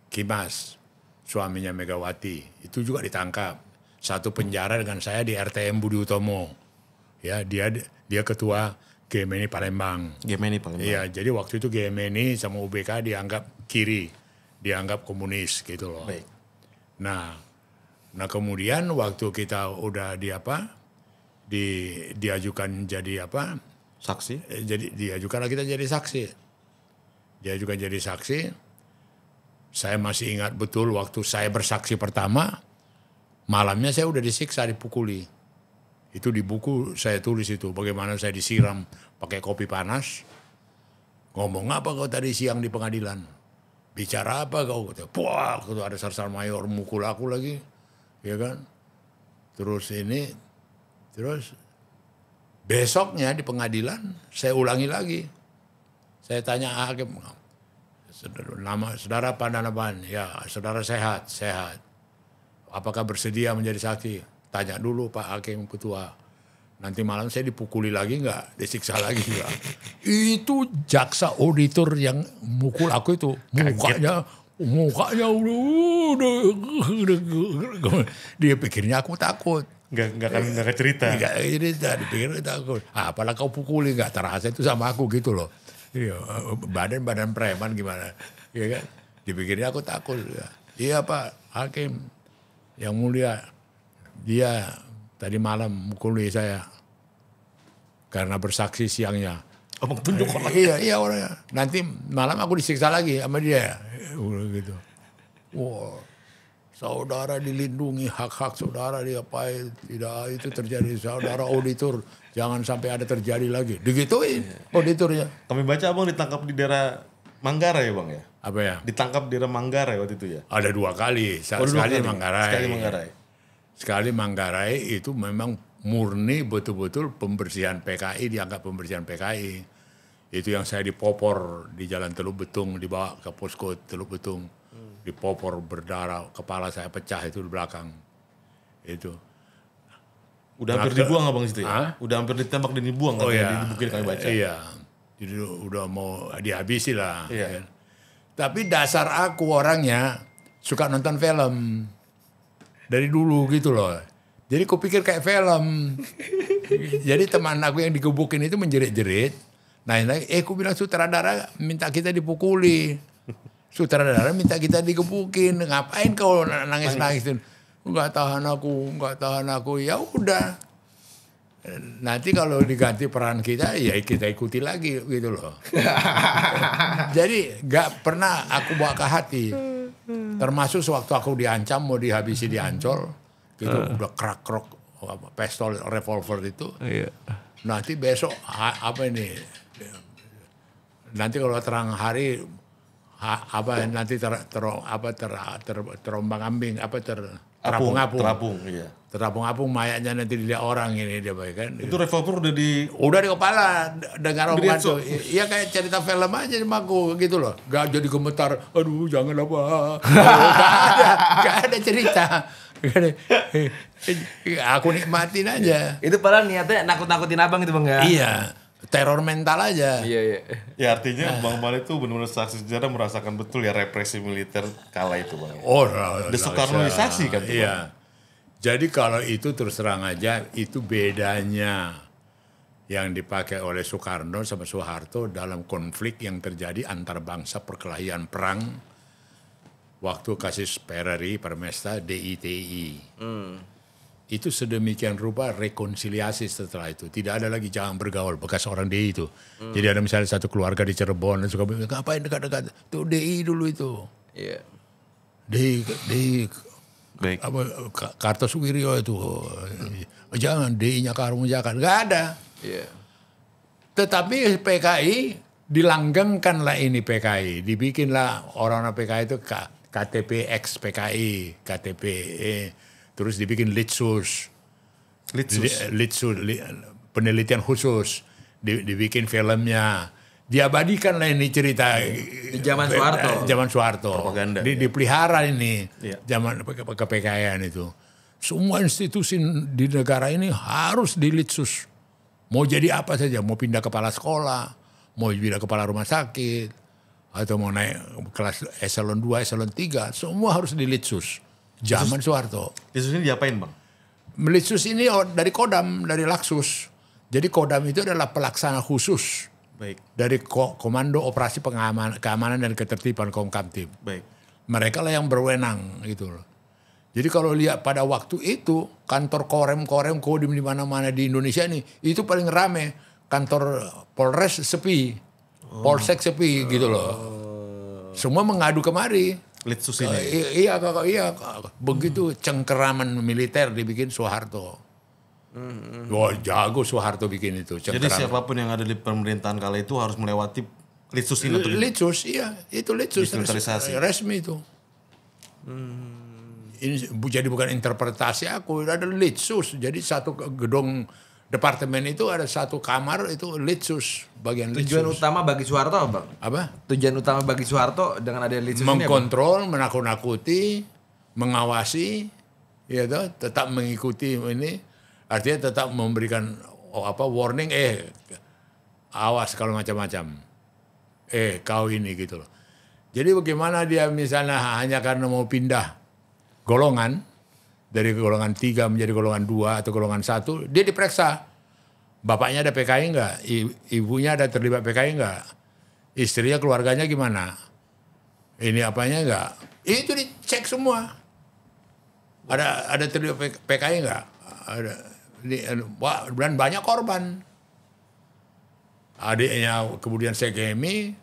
A: Kimas, suaminya Megawati. Itu juga ditangkap. Satu penjara dengan saya di RTM Budi Utomo. Ya, dia ketua Gemini Palembang. Iya, jadi waktu itu Gemini sama UBK dianggap kiri, dianggap komunis gitu loh.
D: Baik.
A: Nah kemudian waktu kita udah diajukan jadi apa?
D: Saksi?
A: Jadi diajukanlah kita jadi saksi. Diajukan jadi saksi. Saya masih ingat betul waktu saya bersaksi pertama, malamnya saya udah disiksa, dipukuli. Itu di buku saya tulis itu, bagaimana saya disiram pakai kopi panas. Ngomong apa kau tadi siang di pengadilan? Bicara apa kau? Wah, ada Sarsar Mayor mukul aku lagi, ya kan? Terus besoknya di pengadilan saya ulangi lagi. Saya tanya hakim, nama saudara Pandanaban, ya saudara sehat. Apakah bersedia menjadi saksi? Tanya dulu Pak Hakim Ketua. Nanti malam saya dipukuli lagi nggak? Disiksa lagi nggak? Itu jaksa auditor yang mukul aku itu. Mukanya udah dia pikirnya aku takut.
D: Nggak cerita.
A: Nggak cerita, dipikir takut. Apalah kau pukuli, nggak terasa itu sama aku gitu loh. Iya, badan preman gimana, ya kan? Dipikirnya aku takut. Iya Pak Hakim, yang mulia, dia tadi malam mukuli saya karena bersaksi siangnya.
D: Abang tunjuk orangnya.
A: Iya orangnya. Nanti malam aku disiksa lagi sama dia, gitu. Wah, saudara dilindungi, hak-hak saudara diapain, tidak itu terjadi. Saudara auditor, jangan sampai ada terjadi lagi. Digituin auditornya.
D: Kami baca abang ditangkap di daerah Manggarai ya bang ya?
A: Apa ya?
D: Ditangkap di daerah Manggarai waktu itu ya?
A: Ada 2 kali.
D: Sekali
A: Manggarai.
D: Manggarai.
A: Sekali Manggarai itu memang murni betul-betul pembersihan PKI, dianggap pembersihan PKI. Itu yang saya dipopor di Jalan Teluk Betung, dibawa ke posko Teluk Betung. Dipopor berdarah, kepala saya pecah itu di belakang. Itu.
D: Udah hampir dibuang abang situ ya? Udah hampir ditembak dan dibuang kan? Di buku kami baca.
A: Iya. Jadi udah mau dihabisi lah.
D: Iya.
A: Ya. Tapi dasar aku orangnya suka nonton film. Dari dulu gitu loh. Jadi kupikir kayak film. Jadi teman aku yang dikebukin itu menjerit-jerit. Nah, aku bilang sutradara minta kita dipukuli. Sutradara minta kita dikebukin. Ngapain kau nangis-nangisin? Enggak tahan aku. Ya udah. Nanti kalau diganti peran kita, ya kita ikuti lagi gitu loh. Jadi gak pernah aku bawa ke hati. Termasuk sewaktu aku diancam mau dihabisi di Ancol, gitu udah krok pistol revolver itu. Nanti besok apa ini? Nanti kalau terang hari nanti terombang-ambing terapung-apung.
D: Iya.
A: Terapung-apung mayatnya nanti dilihat orang ini dia kan.
D: Itu revolver udah di
A: kepala dengar omongan tuh. Iya kayak cerita film aja sama aku gitu loh. Gak jadi gemetar. Aduh jangan apa. Gak ada cerita. Aku nikmatin aja.
E: Itu padahal niatnya nakut-nakutin abang itu bang ya?
A: Iya. Teror mental aja.
E: Iya.
D: Ya artinya Bang Mali itu benar-benar saksi sejarah merasakan betul ya represi militer kala itu bang. Desoekarnoisasi kan tuh.
A: Iya. Bang. Jadi kalau itu terus terang aja itu bedanya yang dipakai oleh Soekarno sama Soeharto dalam konflik yang terjadi antar bangsa perkelahian perang waktu kasus Permesta DITI. Itu sedemikian rupa rekonsiliasi setelah itu. Tidak ada lagi jangan bergaul bekas orang DI itu. Jadi ada misalnya satu keluarga di Cirebon dan suka bilang ngapain dekat-dekat. Itu DI dulu itu.
E: Iya.
A: DI
D: Baik.
A: Kartosuwiryo itu. Jangan DI-nya Karungjaka. Nggak ada.
E: Iya.
A: Tetapi PKI dilanggengkanlah ini PKI. Dibikinlah orang-orang PKI itu KTP X PKI. KTP terus dibikin litsus, penelitian khusus, dibikin filmnya, diabadikan lah ini cerita
E: di zaman Soeharto,
D: propaganda,
A: dipelihara ini zaman kepekaian itu. Semua institusi di negara ini harus dilitsus, mau jadi apa saja, mau pindah kepala sekolah, mau pindah kepala rumah sakit, atau mau naik kelas eselon 2, eselon 3, semua harus dilitsus. Zaman Soeharto.
D: Litsus ini diapain bang?
A: Litsus ini dari Kodam, dari Laksus. Jadi Kodam itu adalah pelaksana khusus.
D: Baik.
A: Dari Komando Operasi Keamanan dan Ketertiban Komkamtib.
D: Baik.
A: Mereka lah yang berwenang gitu loh. Jadi kalau lihat pada waktu itu kantor Kodim di mana-mana di Indonesia nih itu paling rame. Kantor Polres sepi, Polsek sepi gitu loh. Semua mengadu kemari.
D: Litsus ini.
A: Iya, begitu cengkeraman militer dibikin Soeharto. Wah, jago Soeharto bikin itu.
D: Jadi siapapun yang ada di pemerintahan kala itu harus melewati litsus ini.
A: Litsus, iya, itu litsus
D: Dimilitarisasi.
A: resmi itu. Ini jadi bukan interpretasi aku, ada litsus. Jadi satu gedung departemen itu ada satu kamar itu litsus, bagian
E: Tujuan
A: litsus.
E: utama bagi Soeharto apa, Bang?
A: Apa?
E: Tujuan utama bagi Soeharto dengan ada litsus ini apa?
A: Mengkontrol, menakut-nakuti, mengawasi, ya toh, tetap mengikuti ini, artinya tetap memberikan warning, awas kalau macam-macam, kau ini gitu loh. Jadi bagaimana dia misalnya hanya karena mau pindah golongan dari golongan 3 menjadi golongan 2 atau golongan 1, dia diperiksa. Bapaknya ada PKI enggak? Ibunya ada terlibat PKI enggak? Istrinya, keluarganya gimana? Ini apanya enggak? Itu dicek semua. Ada terlibat PKI enggak? Ada. Dan banyak korban. Adiknya kemudian sekemi,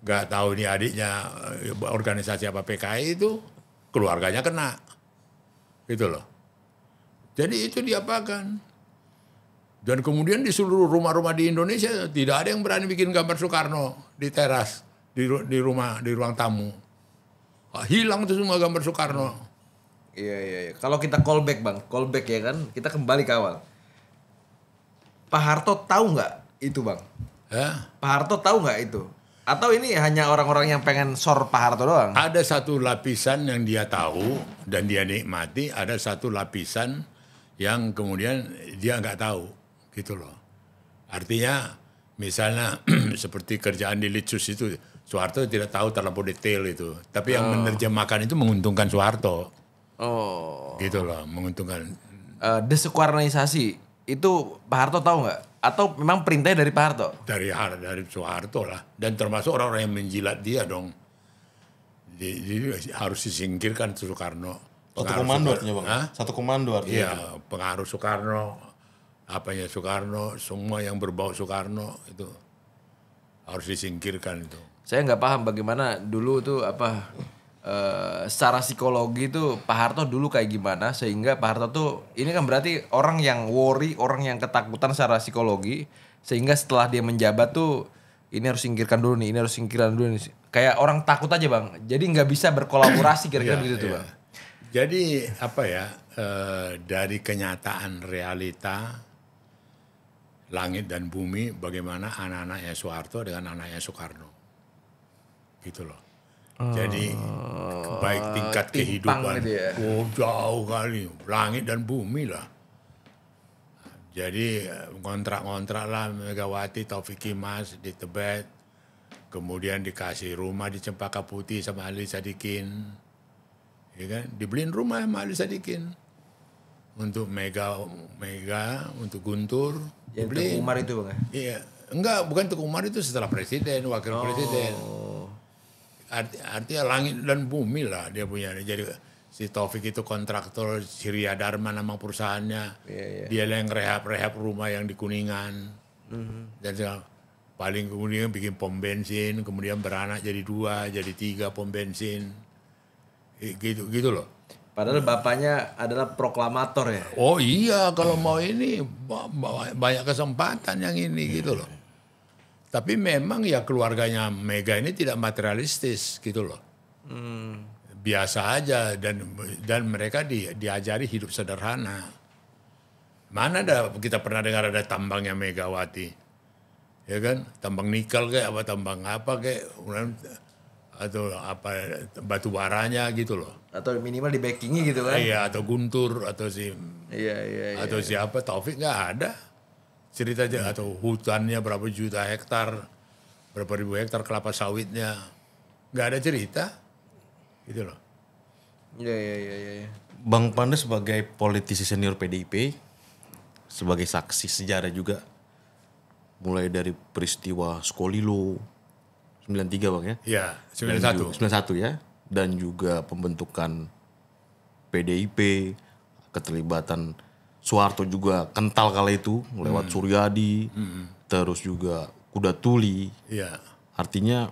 A: enggak tahu ini adiknya organisasi apa PKI itu, keluarganya kena. Gitu loh. Jadi itu diapakan. Dan kemudian di seluruh rumah-rumah di Indonesia tidak ada yang berani bikin gambar Soekarno di teras, di ruang tamu. Hilang tuh semua gambar Soekarno.
E: Iya. Kalau kita callback ya kan, kita kembali ke awal. Pak Harto tahu nggak itu, Bang? Pak Harto tahu nggak itu? Atau ini hanya orang-orang yang pengen sor Pak Harto doang?
A: Ada satu lapisan yang dia tahu dan dia nikmati, ada satu lapisan yang kemudian dia nggak tahu, gitu loh. Artinya misalnya seperti kerjaan di Litsus itu, Soeharto tidak tahu terlalu detail itu. Tapi yang menerjemahkan itu menguntungkan Soeharto. Gitu loh, menguntungkan.
E: Desoekarnoisasi itu Pak Harto tahu nggak? Atau memang perintahnya dari Pak Harto?
A: Dari Soeharto lah. Dan termasuk orang-orang yang menjilat dia dong. Jadi harus disingkirkan Soekarno.
D: Satu komando artinya, Bang? Satu komando artinya?
A: Iya, pengaruh Soekarno, apanya Soekarno, semua yang berbau Soekarno itu harus disingkirkan itu.
E: Saya nggak paham bagaimana dulu tuh secara psikologi tuh Pak Harto dulu kayak gimana sehingga Pak Harto tuh ini kan berarti orang yang worry, orang yang ketakutan secara psikologi sehingga setelah dia menjabat tuh ini harus singkirkan dulu nih, ini harus singkirkan dulu nih. Kayak orang takut aja, Bang. Jadi nggak bisa berkolaborasi kira-kira begitu tuh, Bang.
A: Jadi dari kenyataan realita langit dan bumi bagaimana anak-anaknya Soeharto dengan anaknya Soekarno. Gitu loh. Jadi baik tingkat kehidupan,
E: gitu ya.
A: Jauh kali, langit dan bumi lah. Jadi kontrak-kontrak lah Megawati, Taufik Kimas di Tebet, kemudian dikasih rumah di Cempaka Putih sama Ali Sadikin, ya kan? Dibeliin rumah sama Ali Sadikin untuk Mega, untuk Guntur.
E: Yang Teguh Umar itu, Bang?
A: Iya, enggak, bukan Teguh Umar itu setelah presiden, wakil presiden. Artinya langit dan bumi lah dia punya. Jadi si Taufik itu kontraktor, Surya Dharma nama perusahaannya. Dia yang rehab rumah yang di Kuningan. Dan paling kemudian bikin pom bensin, kemudian beranak jadi 2, jadi 3 pom bensin. Gitu loh.
E: Padahal bapaknya adalah proklamator ya.
A: Oh iya, kalau mau ini banyak kesempatan yang ini gitu loh. Tapi memang ya keluarganya Mega ini tidak materialistis gitu loh. Biasa aja dan mereka diajari hidup sederhana. Mana ada kita pernah dengar ada tambangnya Megawati. Ya kan? Tambang nikel kayak apa, tambang apa kayak atau apa batu baranya gitu loh.
E: Atau minimal di backing-nya gitu kan.
A: Iya, atau Guntur atau atau siapa Taufik nggak ada. Cerita aja atau hutannya berapa juta hektar, berapa ribu hektar kelapa sawitnya, nggak ada cerita, gitu loh.
E: Iya.
D: Bang Panda sebagai politisi senior PDIP, sebagai saksi sejarah juga, mulai dari peristiwa Skolilo 93 Bang ya?
A: Iya, 91.
D: 91 ya, dan juga pembentukan PDIP, keterlibatan Soeharto juga kental kala itu lewat Suryadi, terus juga Kuda Tuli.
A: Iya.
D: Artinya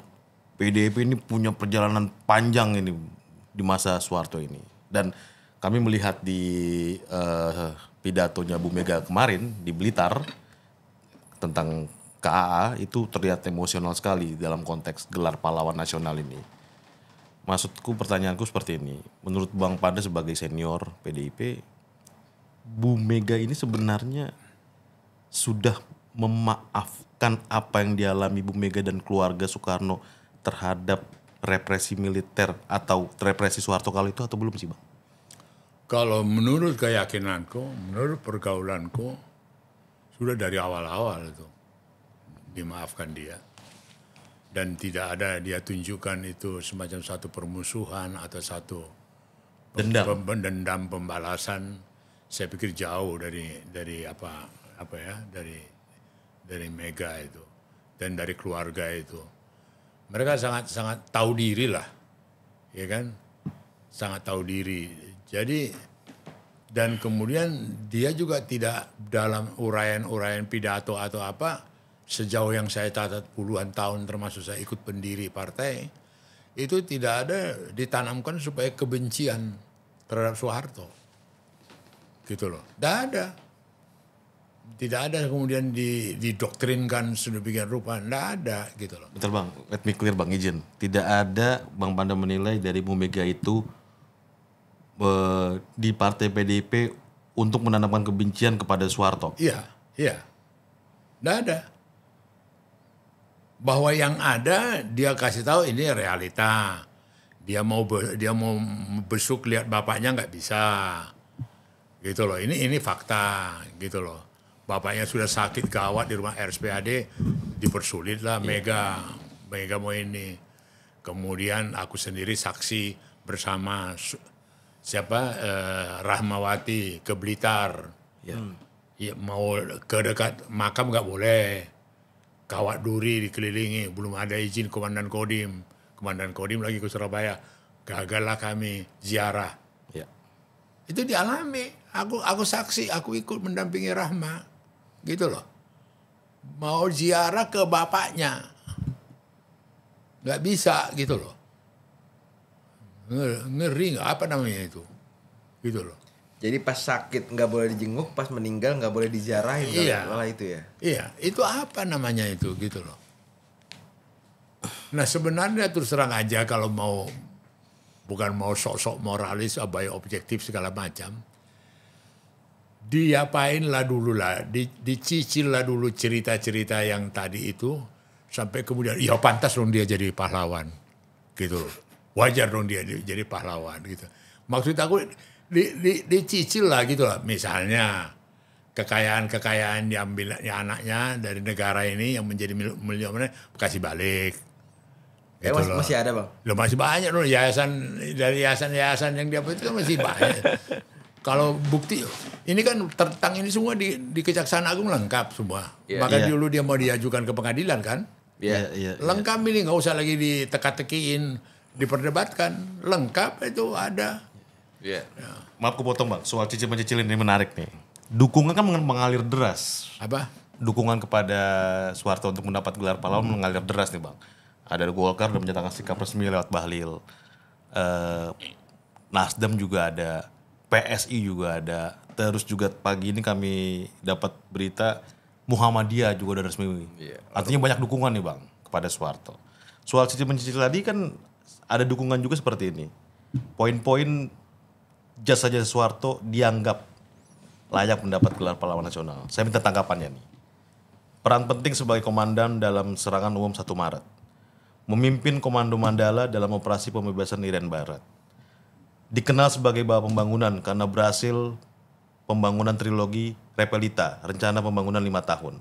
D: PDIP ini punya perjalanan panjang ini di masa Soeharto ini. Dan kami melihat di pidatonya Bu Mega kemarin di Blitar tentang KAA itu terlihat emosional sekali dalam konteks gelar pahlawan nasional ini. Maksudku, pertanyaanku seperti ini. Menurut Bang Panda sebagai senior PDIP, Bu Mega ini sebenarnya sudah memaafkan apa yang dialami Bu Mega dan keluarga Soekarno terhadap represi militer atau represi Soeharto kala itu atau belum sih Bang?
A: Kalau menurut keyakinanku, menurut pergaulanku, sudah dari awal-awal itu dimaafkan dia. Dan tidak ada dia tunjukkan itu semacam satu permusuhan atau satu dendam pembalasan. Saya pikir jauh dari apa ya, dari Mega itu dan dari keluarga itu. Mereka sangat tahu diri lah, ya kan? Sangat tahu diri. Jadi dan kemudian dia juga tidak dalam uraian-uraian pidato atau apa. Sejauh yang saya catat puluhan tahun termasuk saya ikut pendiri partai, itu tidak ada ditanamkan supaya kebencian terhadap Soeharto. Gitu loh. Tidak ada. Tidak ada kemudian didoktrinkan sedemikian rupa. Tidak ada gitu loh.
D: Bentar Bang, let me clear Bang, izin. Tidak ada Bang Panda menilai dari Bu Mega itu di partai PDIP untuk menanamkan kebencian kepada Soeharto.
A: Iya. Tidak ada. Bahwa yang ada dia kasih tahu ini realita. Dia mau besuk lihat bapaknya nggak bisa. Gitu loh. Ini fakta gitu loh. Bapaknya sudah sakit gawat di rumah RSPAD, dipersulit lah Mega mau ini. Kemudian aku sendiri saksi bersama Rahmawati ke Blitar. Ya, mau ke dekat makam nggak boleh. Kawat duri dikelilingi, belum ada izin Komandan Kodim. Komandan Kodim lagi ke Surabaya. Gagallah kami ziarah.
D: Ya.
A: Itu dialami. Aku saksi, aku ikut mendampingi Rahma. Gitu loh. Mau ziarah ke bapaknya. Nggak bisa gitu loh. Ngeri nggak, apa namanya itu. Gitu loh.
E: Jadi pas sakit nggak boleh dijenguk, pas meninggal nggak boleh diziarahin.
A: Iya.
E: Malah itu ya.
A: Iya, itu apa namanya itu gitu loh. Nah sebenarnya terus terang aja kalau bukan mau sok-sok moralis, abai objektif segala macam. Diapainlah dulu lah, dicicil dulu cerita-cerita yang tadi itu. Sampai kemudian, ya pantas dong dia jadi pahlawan. Gitu loh. Wajar dong dia jadi pahlawan gitu. Maksud aku dicicil lah gitu lah. Misalnya kekayaan diambil anaknya dari negara ini yang menjadi miliuner kasih balik. Gitu
E: Masih ada Bang?
A: Loh masih banyak loh yayasan yang dia itu masih banyak. Kalau bukti ini kan tentang ini semua di Kejaksaan Agung lengkap semua. Maka dulu dia mau diajukan ke pengadilan kan. Lengkap ini nggak usah lagi diteka-tekiin, diperdebatkan. Lengkap itu ada.
D: Maaf aku potong Bang, soal cicil-mencicil ini menarik nih. Dukungan kan mengalir deras.
A: Apa?
D: Dukungan kepada Soeharto untuk mendapat gelar pahlawan mengalir deras nih Bang. Ada Golkar udah menyatakan sikap resmi lewat Bahlil. Nasdem juga ada. PSI juga ada. Terus juga pagi ini kami dapat berita Muhammadiyah juga udah resmi. Artinya banyak dukungan nih Bang kepada Soeharto. Soal cicil-mencicil tadi kan ada dukungan juga seperti ini. Poin-poin jasa-jasa Soeharto dianggap layak mendapat gelar pahlawan nasional. Saya minta tanggapannya nih. Peran penting sebagai komandan dalam serangan umum 1 Maret. Memimpin Komando Mandala dalam operasi pembebasan Irian Barat. Dikenal sebagai bapak pembangunan karena berhasil pembangunan trilogi Repelita, rencana pembangunan 5 tahun.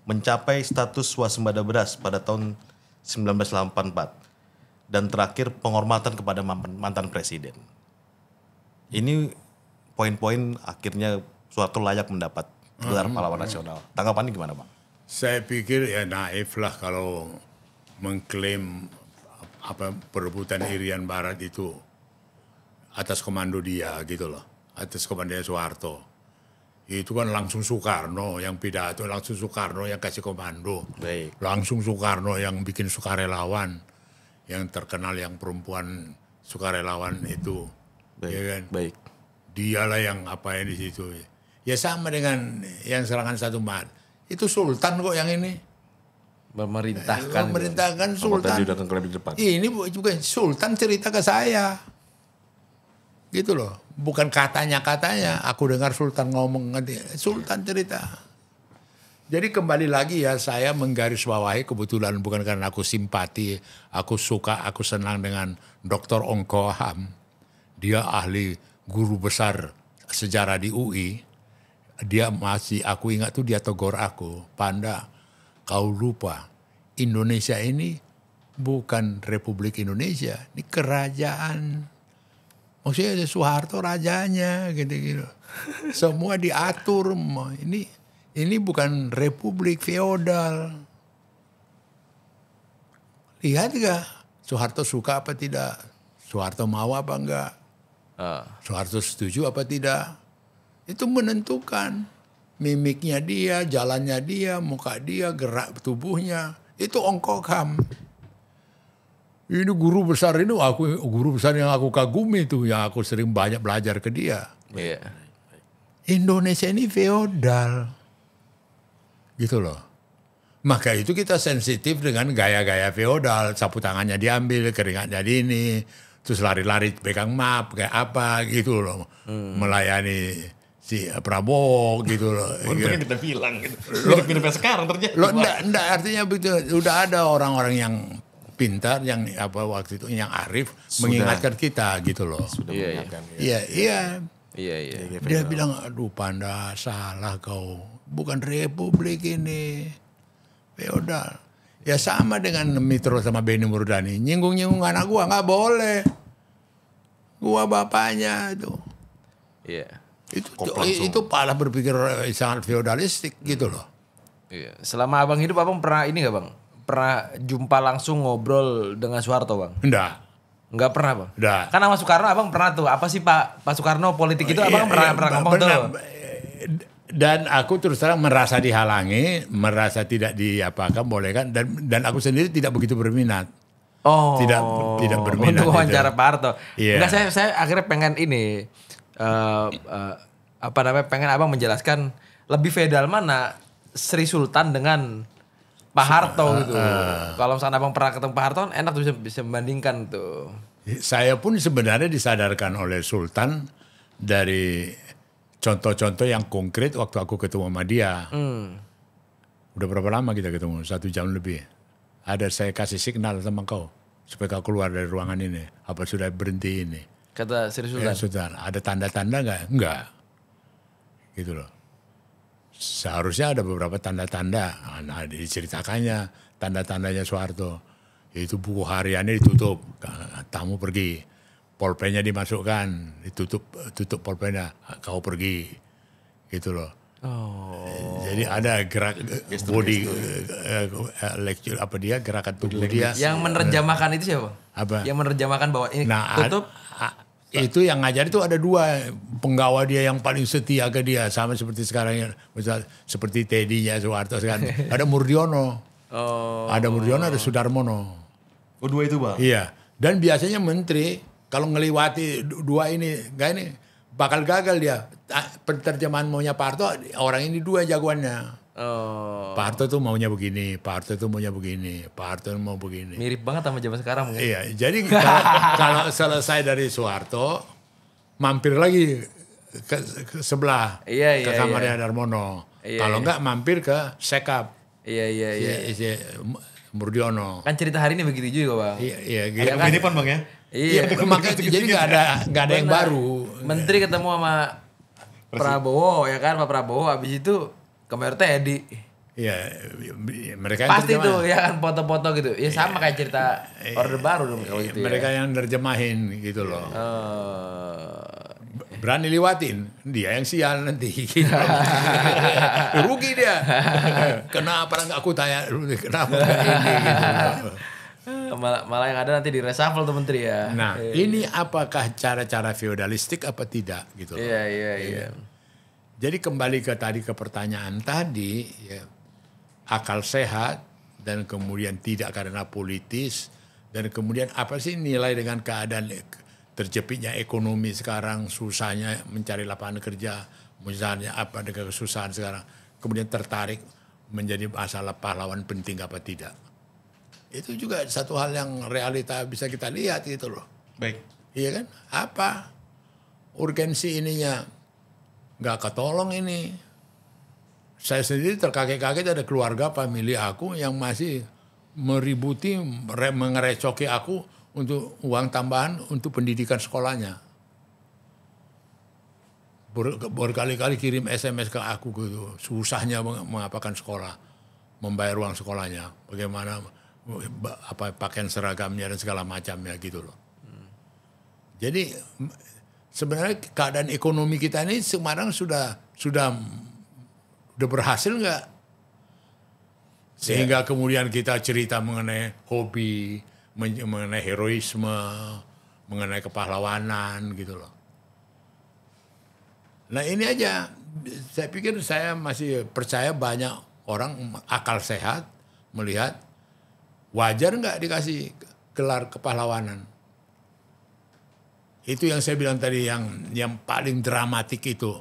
D: Mencapai status swasembada beras pada tahun 1984. Dan terakhir penghormatan kepada mantan presiden. Ini poin-poin akhirnya Soeharto layak mendapat gelar pahlawan nasional. Tanggapannya gimana Bang?
A: Saya pikir ya naif lah kalau mengklaim perebutan Irian Barat itu atas komando dia gitu loh. Atas komando Soeharto. Itu kan langsung Soekarno yang pidato, langsung Soekarno yang kasih komando.
E: Baik.
A: Langsung Soekarno yang bikin sukarelawan. Yang terkenal yang perempuan sukarelawan itu.
E: Baik.
A: Ya kan?
E: Baik.
A: Dialah yang apain di situ. Ya sama dengan yang serangan 1 Maret. Itu Sultan kok yang ini.
E: Memerintahkan.
A: Sultan.
D: Tadi udah ke di depan.
A: Ini juga Sultan cerita ke saya. Gitu loh. Bukan katanya. Aku dengar Sultan ngomong. Sultan cerita. Jadi kembali lagi ya, saya menggarisbawahi kebetulan bukan karena aku simpati. Aku suka, aku senang dengan Dr. Ong Koh Ham. Dia ahli guru besar sejarah di UI. Dia masih, aku ingat tuh dia tegur aku. Panda, kau lupa. Indonesia ini bukan Republik Indonesia. Ini kerajaan. Maksudnya Soeharto rajanya gitu-gitu. Semua diatur. Ini bukan republik feodal. Lihat gak? Soeharto suka apa tidak? Soeharto mau apa enggak? Soeharto setuju apa tidak? Itu menentukan. Mimiknya dia, jalannya dia, muka dia, gerak tubuhnya. Itu Ong Koh Ham. Ini guru besar ini, guru besar yang aku kagumi tuh, yang aku sering banyak belajar ke dia.
E: Iya.
A: Indonesia ini feodal. Gitu loh. Maka itu kita sensitif dengan gaya-gaya feodal. Sapu tangannya diambil, keringatnya ini. Terus lari-lari pegang map, kayak apa gitu loh. Melayani si Prabowo gitu loh.
D: Untungnya kita bilang gitu. Hidup-hidupnya sekarang terjadi.
A: Loh, enggak, artinya begitu. Udah ada orang-orang yang pintar, yang apa waktu itu, yang arif, mengingatkan kita gitu loh.
D: Sudah
E: Iya,
D: mengingatkan.
E: Iya.
A: Iya. Dia bilang, aduh Panda, salah kau. Bukan republik ini. Feodal. Ya sama dengan Mitro sama Benny Murdani. Nyinggung-nyinggung anak gua nggak boleh. Gua bapaknya itu.
E: Iya.
A: Itu malah berpikir sangat feodalistik gitu loh.
E: Iya. Selama abang hidup, abang pernah ini nggak bang? Pernah jumpa langsung ngobrol dengan Soeharto bang?
A: Enggak.
E: Nggak pernah bang?
A: Enggak.
E: Kan sama Soekarno abang pernah tuh. Apa sih Pak Soekarno politik itu abang pernah ngomong tuh?
A: Dan aku terus terang merasa dihalangi, merasa tidak diapakan, boleh kan? Dan aku sendiri tidak begitu berminat.
E: Oh,
A: tidak berminat.
E: Untuk wawancara Pak Harto.
A: Iya.
E: Enggak, saya akhirnya pengen ini pengen abang menjelaskan lebih feodal mana Sri Sultan dengan Pak Harto gitu. Kalau misalnya abang pernah ketemu Pak Harto, enak tuh bisa membandingkan tuh.
A: Saya pun sebenarnya disadarkan oleh Sultan dari contoh-contoh yang konkret waktu aku ketemu sama dia. Udah berapa lama kita ketemu? 1 jam lebih. Ada saya kasih signal sama kau supaya kau keluar dari ruangan ini. Apa sudah berhenti ini?
E: Kata Sri Sultan.
A: Sultan, ada tanda-tanda nggak? Enggak. Gitu loh. Seharusnya ada beberapa tanda-tanda. Nah, diceritakannya tanda-tandanya Soeharto. Itu buku hariannya ditutup. Tamu pergi. Polpennya dimasukkan. Tutup polpennya. Kau pergi. Gitu loh.
E: Oh.
A: Jadi ada gerak body lecture apa dia, gerakan tubuh dia.
E: Yang menerjemahkan itu siapa?
A: Apa?
E: Yang menerjemahkan bahwa ini tutup.
A: Itu yang ngajar itu ada 2 penggawa dia yang paling setia ke dia, sama seperti sekarang ya, misal seperti Teddy-nya Soeharto sekarang. Ada Murdiono. Ada Murdiono, ada Sudarmono.
D: Oh 2 itu bang?
A: Iya. Dan biasanya menteri kalau ngelewati 2 ini, enggak ini bakal gagal dia. Penerjemahan maunya Pak Harto, orang ini 2 jagoannya. Pak Harto tuh maunya begini, Pak Harto tuh maunya begini, Pak Harto mau begini.
E: Mirip banget sama zaman sekarang mungkin.
A: Iya, jadi kalau selesai dari Soeharto, mampir lagi ke sebelah, ke kamarnya Darmono. Kalau enggak mampir ke Sekap.
E: Iya.
A: Si Murdiono.
E: Kan cerita hari ini begitu juga bang.
A: Iya, gitu.
D: Ada kemiripan bang ya?
E: Iya.
A: Makanya jadi nggak ada yang baru.
E: Menteri ketemu sama Prabowo ya kan, Pak Prabowo habis itu ke Mayor Teddy.
A: Iya, mereka yang
E: pasti tuh ya kan foto-foto gitu. Ya sama kayak cerita Orde Baru dong kalau gitu ya.
A: Mereka yang nerjemahin gitu loh. Berani liwatin, dia yang sial nanti. Rugi dia. Kenapa nggak aku tanya, kenapa ini gitu.
E: malah yang ada nanti di reshuffle tuh menteri ya.
A: Nah, ini apakah cara-cara feodalistik apa tidak gitu loh.
E: Iya.
A: Jadi kembali ke pertanyaan tadi, ya, akal sehat dan kemudian tidak karena politis dan kemudian apa sih nilai dengan keadaan terjepitnya ekonomi sekarang, susahnya mencari lapangan kerja, misalnya apa dengan kesusahan sekarang, kemudian tertarik menjadi masalah pahlawan penting apa tidak. Itu juga satu hal yang realita bisa kita lihat gitu loh.
D: Baik.
A: Iya kan? Apa urgensi ininya? Nggak ketolong ini. Saya sendiri terkaget-kaget ada keluarga famili aku yang masih meributi, mengerecoki aku untuk uang tambahan untuk pendidikan sekolahnya. Berkali-kali kirim SMS ke aku gitu. Susahnya mengapakan sekolah, membayar uang sekolahnya, bagaimana pakaian seragamnya dan segala macamnya gitu loh. Jadi sebenarnya keadaan ekonomi kita ini sekarang sudah berhasil nggak? Sehingga kemudian kita cerita mengenai hobi, mengenai heroisme, mengenai kepahlawanan gitu loh. Nah ini aja, saya pikir saya masih percaya banyak orang akal sehat melihat wajar nggak dikasih gelar kepahlawanan. Itu yang saya bilang tadi yang paling dramatik itu.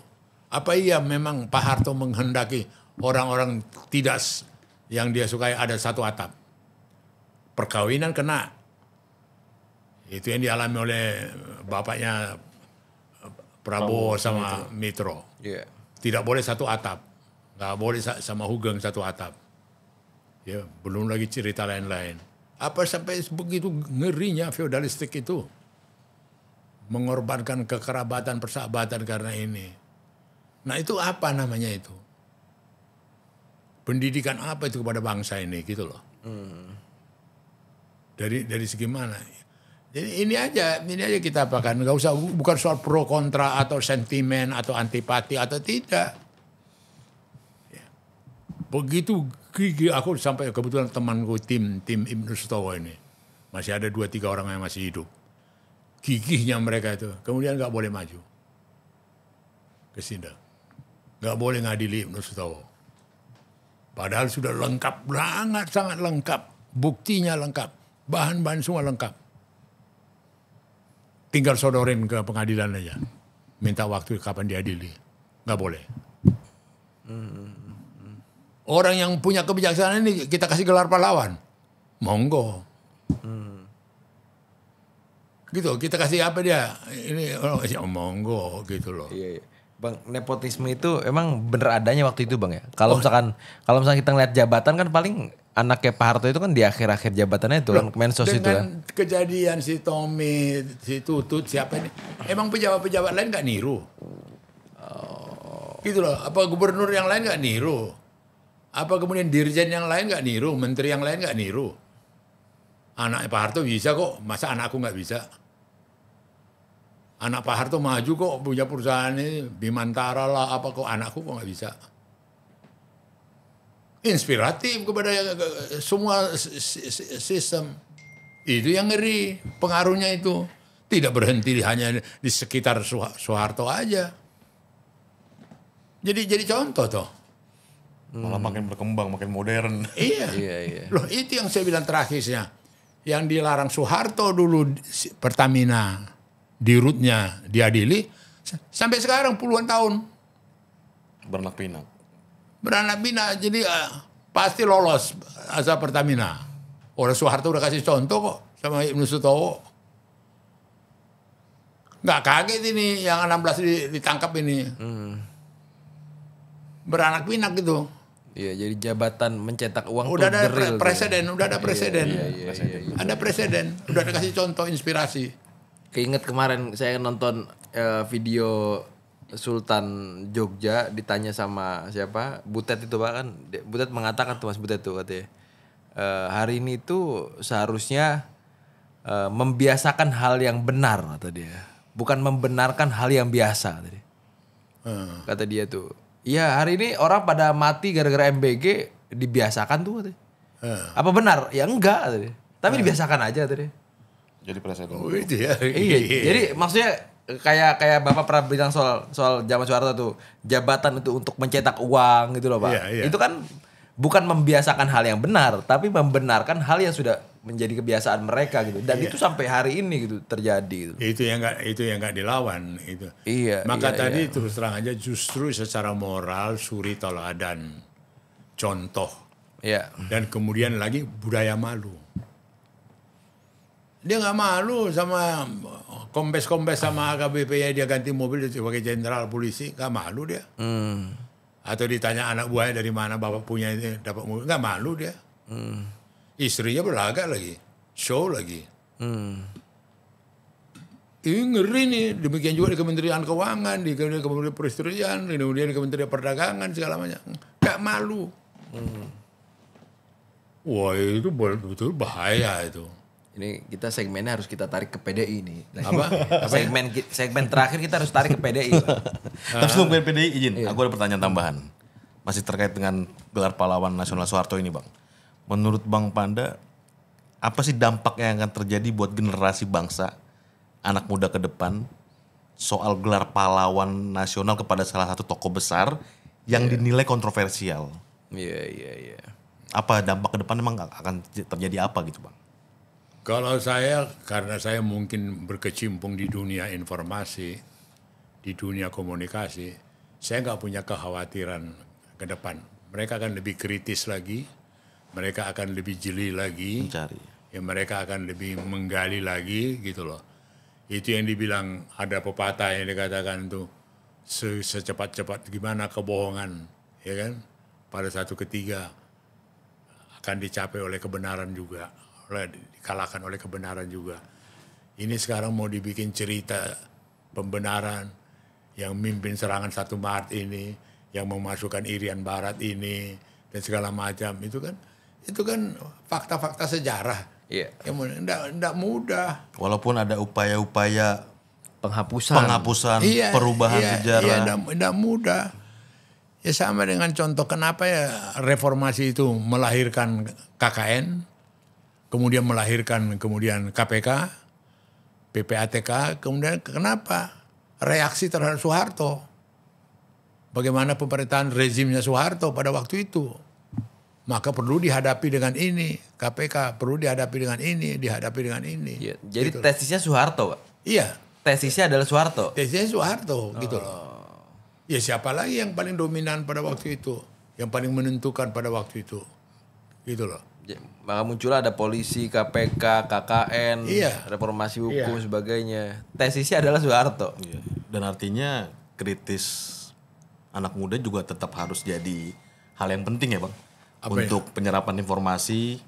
A: Apa iya memang Pak Harto menghendaki orang-orang tidak yang dia sukai ada satu atap? Perkawinan kena. Itu yang dialami oleh bapaknya Prabowo sama Mitro.
E: Iya.
A: Tidak boleh satu atap. Nggak boleh sama Hugeng satu atap. Ya, belum lagi cerita lain-lain. Apa sampai begitu ngerinya feodalistik itu? Mengorbankan kekerabatan, persahabatan karena ini. Nah itu apa namanya itu? Pendidikan apa itu kepada bangsa ini gitu loh. Dari segi mana? Jadi ini aja kita apakan. Nggak usah, bukan soal pro kontra atau sentimen atau antipati atau tidak. Ya. Begitu gigi aku sampai kebetulan temanku tim Ibnu Sutowo ini. Masih ada 2-3 orang yang masih hidup. Gigihnya mereka itu. Kemudian nggak boleh maju ke sidang. Nggak boleh ngadili Ibnu Sutowo. Padahal sudah lengkap, sangat lengkap. Buktinya lengkap. Bahan-bahan semua lengkap. Tinggal sodorin ke pengadilan aja. Minta waktu kapan diadili. Nggak boleh. Orang yang punya kebijaksanaan ini kita kasih gelar pahlawan. Monggo. Gitu, kita kasih apa dia? Ini monggo gitu loh.
E: Iya. Bang, nepotisme itu emang bener adanya waktu itu Bang ya. Kalau misalkan kita ngeliat jabatan kan paling anaknya Pak Harto itu kan di akhir-akhir jabatannya itu kan Mensos itu kan.
A: Dengan kejadian si Tommy, si Tutut, siapa ini? Emang pejabat-pejabat lain nggak niru? Gitu loh. Apa gubernur yang lain nggak niru? Apa kemudian dirjen yang lain nggak niru? Menteri yang lain nggak niru? Anak Pak Harto bisa kok, masa anakku nggak bisa? Anak Pak Harto maju kok, punya perusahaan ini, Bimantara lah, apa kok anakku kok nggak bisa? Inspiratif kepada semua sistem. Itu yang ngeri, pengaruhnya itu. Tidak berhenti hanya di sekitar Soeharto aja. Jadi contoh toh.
D: Malah makin berkembang, makin modern.
A: Iya. Loh itu yang saya bilang terakhirnya. Yang dilarang Soeharto dulu Pertamina di rootnya diadili sampai sekarang puluhan tahun
D: Beranak pinak.
A: Jadi pasti lolos asal Pertamina. Orang Soeharto udah kasih contoh kok sama Ibnu Sutowo. Nggak kaget ini yang 16 ditangkap ini. Beranak pinak gitu.
E: Iya, jadi jabatan mencetak uang
A: udah ada
E: presiden,
A: udah ada presiden.
E: Iya.
A: Ada presiden, udah ada kasih contoh inspirasi.
E: Keinget kemarin saya nonton video Sultan Jogja ditanya sama siapa? Butet itu Pak kan. Butet mengatakan tuh Mas Butet tuh katanya. Hari ini tuh seharusnya membiasakan hal yang benar kata dia. Bukan membenarkan hal yang biasa kata dia. Kata dia tuh. Iya hari ini orang pada mati gara-gara MBG dibiasakan tuh katanya. Apa benar? Ya enggak katanya. Tapi dibiasakan aja tadi.
D: Jadi presiden.
A: Oh, itu ya.
E: Iya. Jadi maksudnya kayak Bapak pernah bilang soal zaman Soeharto tuh, jabatan itu untuk mencetak uang gitu loh, Pak.
A: Iya, iya.
E: Itu kan bukan membiasakan hal yang benar, tapi membenarkan hal yang sudah menjadi kebiasaan mereka gitu. Dan itu sampai hari ini gitu terjadi gitu.
A: Itu yang nggak dilawan itu.
E: Iya.
A: Maka
E: iya,
A: tadi
E: iya.
A: terus terang aja justru secara moral suri teladan, contoh,
E: Iya.
A: dan kemudian lagi budaya malu. Dia nggak malu sama kombes-kombes sama AKBP-nya, dia ganti mobil sebagai jenderal polisi, nggak malu dia. Atau ditanya anak buahnya dari mana bapak punya ini dapat mobil, nggak malu dia. Istrinya berlagak lagi, show lagi. Ini ngeri nih, demikian juga di Kementerian Keuangan, di Kementerian Perindustrian, kemudian di Kementerian Perdagangan segala macam, nggak malu. Wah itu betul bahaya itu.
E: Ini kita segmennya harus kita tarik ke PDI nih.
A: Apa?
E: Segmen terakhir kita harus tarik ke PDI. Pak.
D: Tapi sebelum ke PDI izin, aku ada pertanyaan tambahan. Masih terkait dengan gelar pahlawan nasional Soeharto ini, Bang. Menurut Bang Panda, apa sih dampak yang akan terjadi buat generasi bangsa, anak muda ke depan, soal gelar pahlawan nasional kepada salah satu tokoh besar yang dinilai kontroversial?
E: Iya.
A: Apa
D: Dampak ke depan emang akan terjadi apa gitu, Bang?
A: Kalau saya, karena saya mungkin berkecimpung di dunia informasi, di dunia komunikasi, saya nggak punya kekhawatiran ke depan. Mereka akan lebih kritis lagi, mereka akan lebih jeli lagi,
D: Mencari.
A: ya mereka akan lebih menggali lagi gitu loh. Itu yang dibilang, ada pepatah yang dikatakan tuh, secepat-cepat gimana kebohongan, ya kan? Pada satu ketiga akan dicapai oleh kebenaran juga. Dikalahkan oleh kebenaran juga. Ini sekarang mau dibikin cerita pembenaran yang mimpin serangan 1 Maret ini, yang memasukkan Irian Barat ini dan segala macam itu kan fakta-fakta sejarah.
E: Iya.
A: Yang enggak mudah.
D: Walaupun ada upaya-upaya
E: Penghapusan.
D: perubahan sejarah.
A: Iya, enggak mudah. Ya sama dengan contoh kenapa ya reformasi itu melahirkan KKN, kemudian melahirkan KPK, PPATK, kemudian kenapa reaksi terhadap Soeharto? Bagaimana pemerintahan rezimnya Soeharto pada waktu itu? Maka perlu dihadapi dengan ini, KPK perlu dihadapi dengan ini, dihadapi dengan ini.
E: Iya. Jadi
A: gitu.
E: tesisnya Soeharto, Pak.
A: Iya,
E: Tesisnya adalah Soeharto.
A: tesisnya Soeharto gitu loh. Ya siapa lagi yang paling dominan pada waktu itu, yang paling menentukan pada waktu itu, gitu loh.
E: Maka muncullah ada polisi, KPK, KKN,
A: Iya.
E: reformasi hukum
A: Iya.
E: sebagainya. Tesisnya adalah Soeharto.
D: Iya. Dan artinya kritis anak muda juga tetap harus jadi hal yang penting ya, Bang. Untuk penyerapan informasi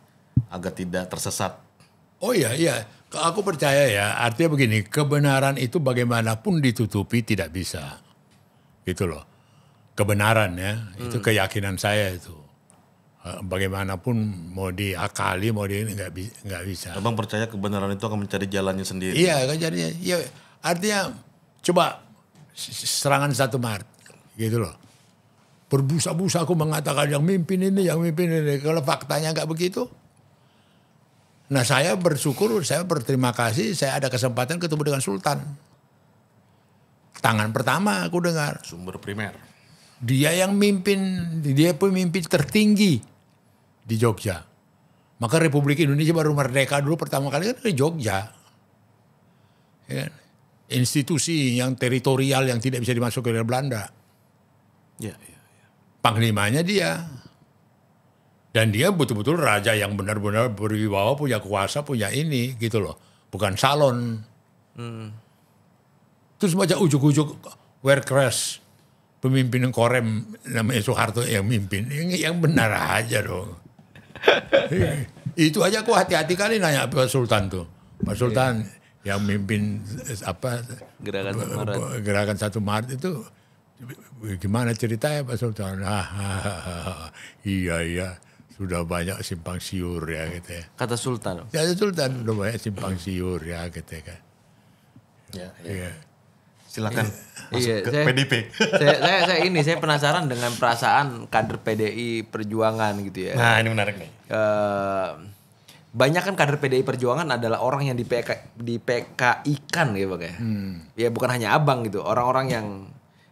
D: agar tidak tersesat.
A: Oh iya, aku percaya ya, artinya begini, kebenaran itu bagaimanapun ditutupi tidak bisa. Gitu loh. Kebenaran ya, itu keyakinan saya itu. Bagaimanapun mau diakali, mau di nggak bisa.
D: Abang percaya kebenaran itu akan mencari jalannya sendiri.
A: Iya, kan jadinya, ya, artinya coba serangan 1 Maret, gitu loh. Berbusa-busa aku mengatakan yang mimpin ini. Kalau faktanya nggak begitu. Nah saya bersyukur, saya berterima kasih, saya ada kesempatan ketemu dengan Sultan. Tangan pertama aku dengar.
D: Sumber primer.
A: Dia yang mimpin, dia pemimpin tertinggi di Jogja. Maka Republik Indonesia baru merdeka dulu pertama kali kan di Jogja. Ya kan? Institusi yang teritorial yang tidak bisa dimasuki oleh Belanda.
D: Iya.
A: Panglimanya dia. Dan dia betul-betul raja yang benar-benar berwibawa, punya kuasa, punya ini gitu loh. Bukan salon. Terus baca ujuk-ujuk Werkres, pemimpin Korem namanya Soeharto yang mimpin. Yang benar aja dong. Itu aja aku hati-hati kali nanya Pak Sultan tuh. Pak Sultan yang mimpin Gerakan 1 Maret itu gimana ceritanya Pak Sultan? Iya. Sudah banyak simpang siur ya gitu ya.
E: Kata Sultan.
A: Ya Sultan udah banyak simpang siur ya gitu kan.
D: Iya. Silakan masuk
E: Iya,
D: ke
E: saya-
D: PDP.
E: Saya penasaran dengan perasaan kader PDI Perjuangan gitu ya.
D: Nah ini menarik nih.
E: banyak kan kader PDI Perjuangan adalah orang yang di PKI-kan gitu Bang ya. Ya bukan hanya abang gitu, orang-orang yang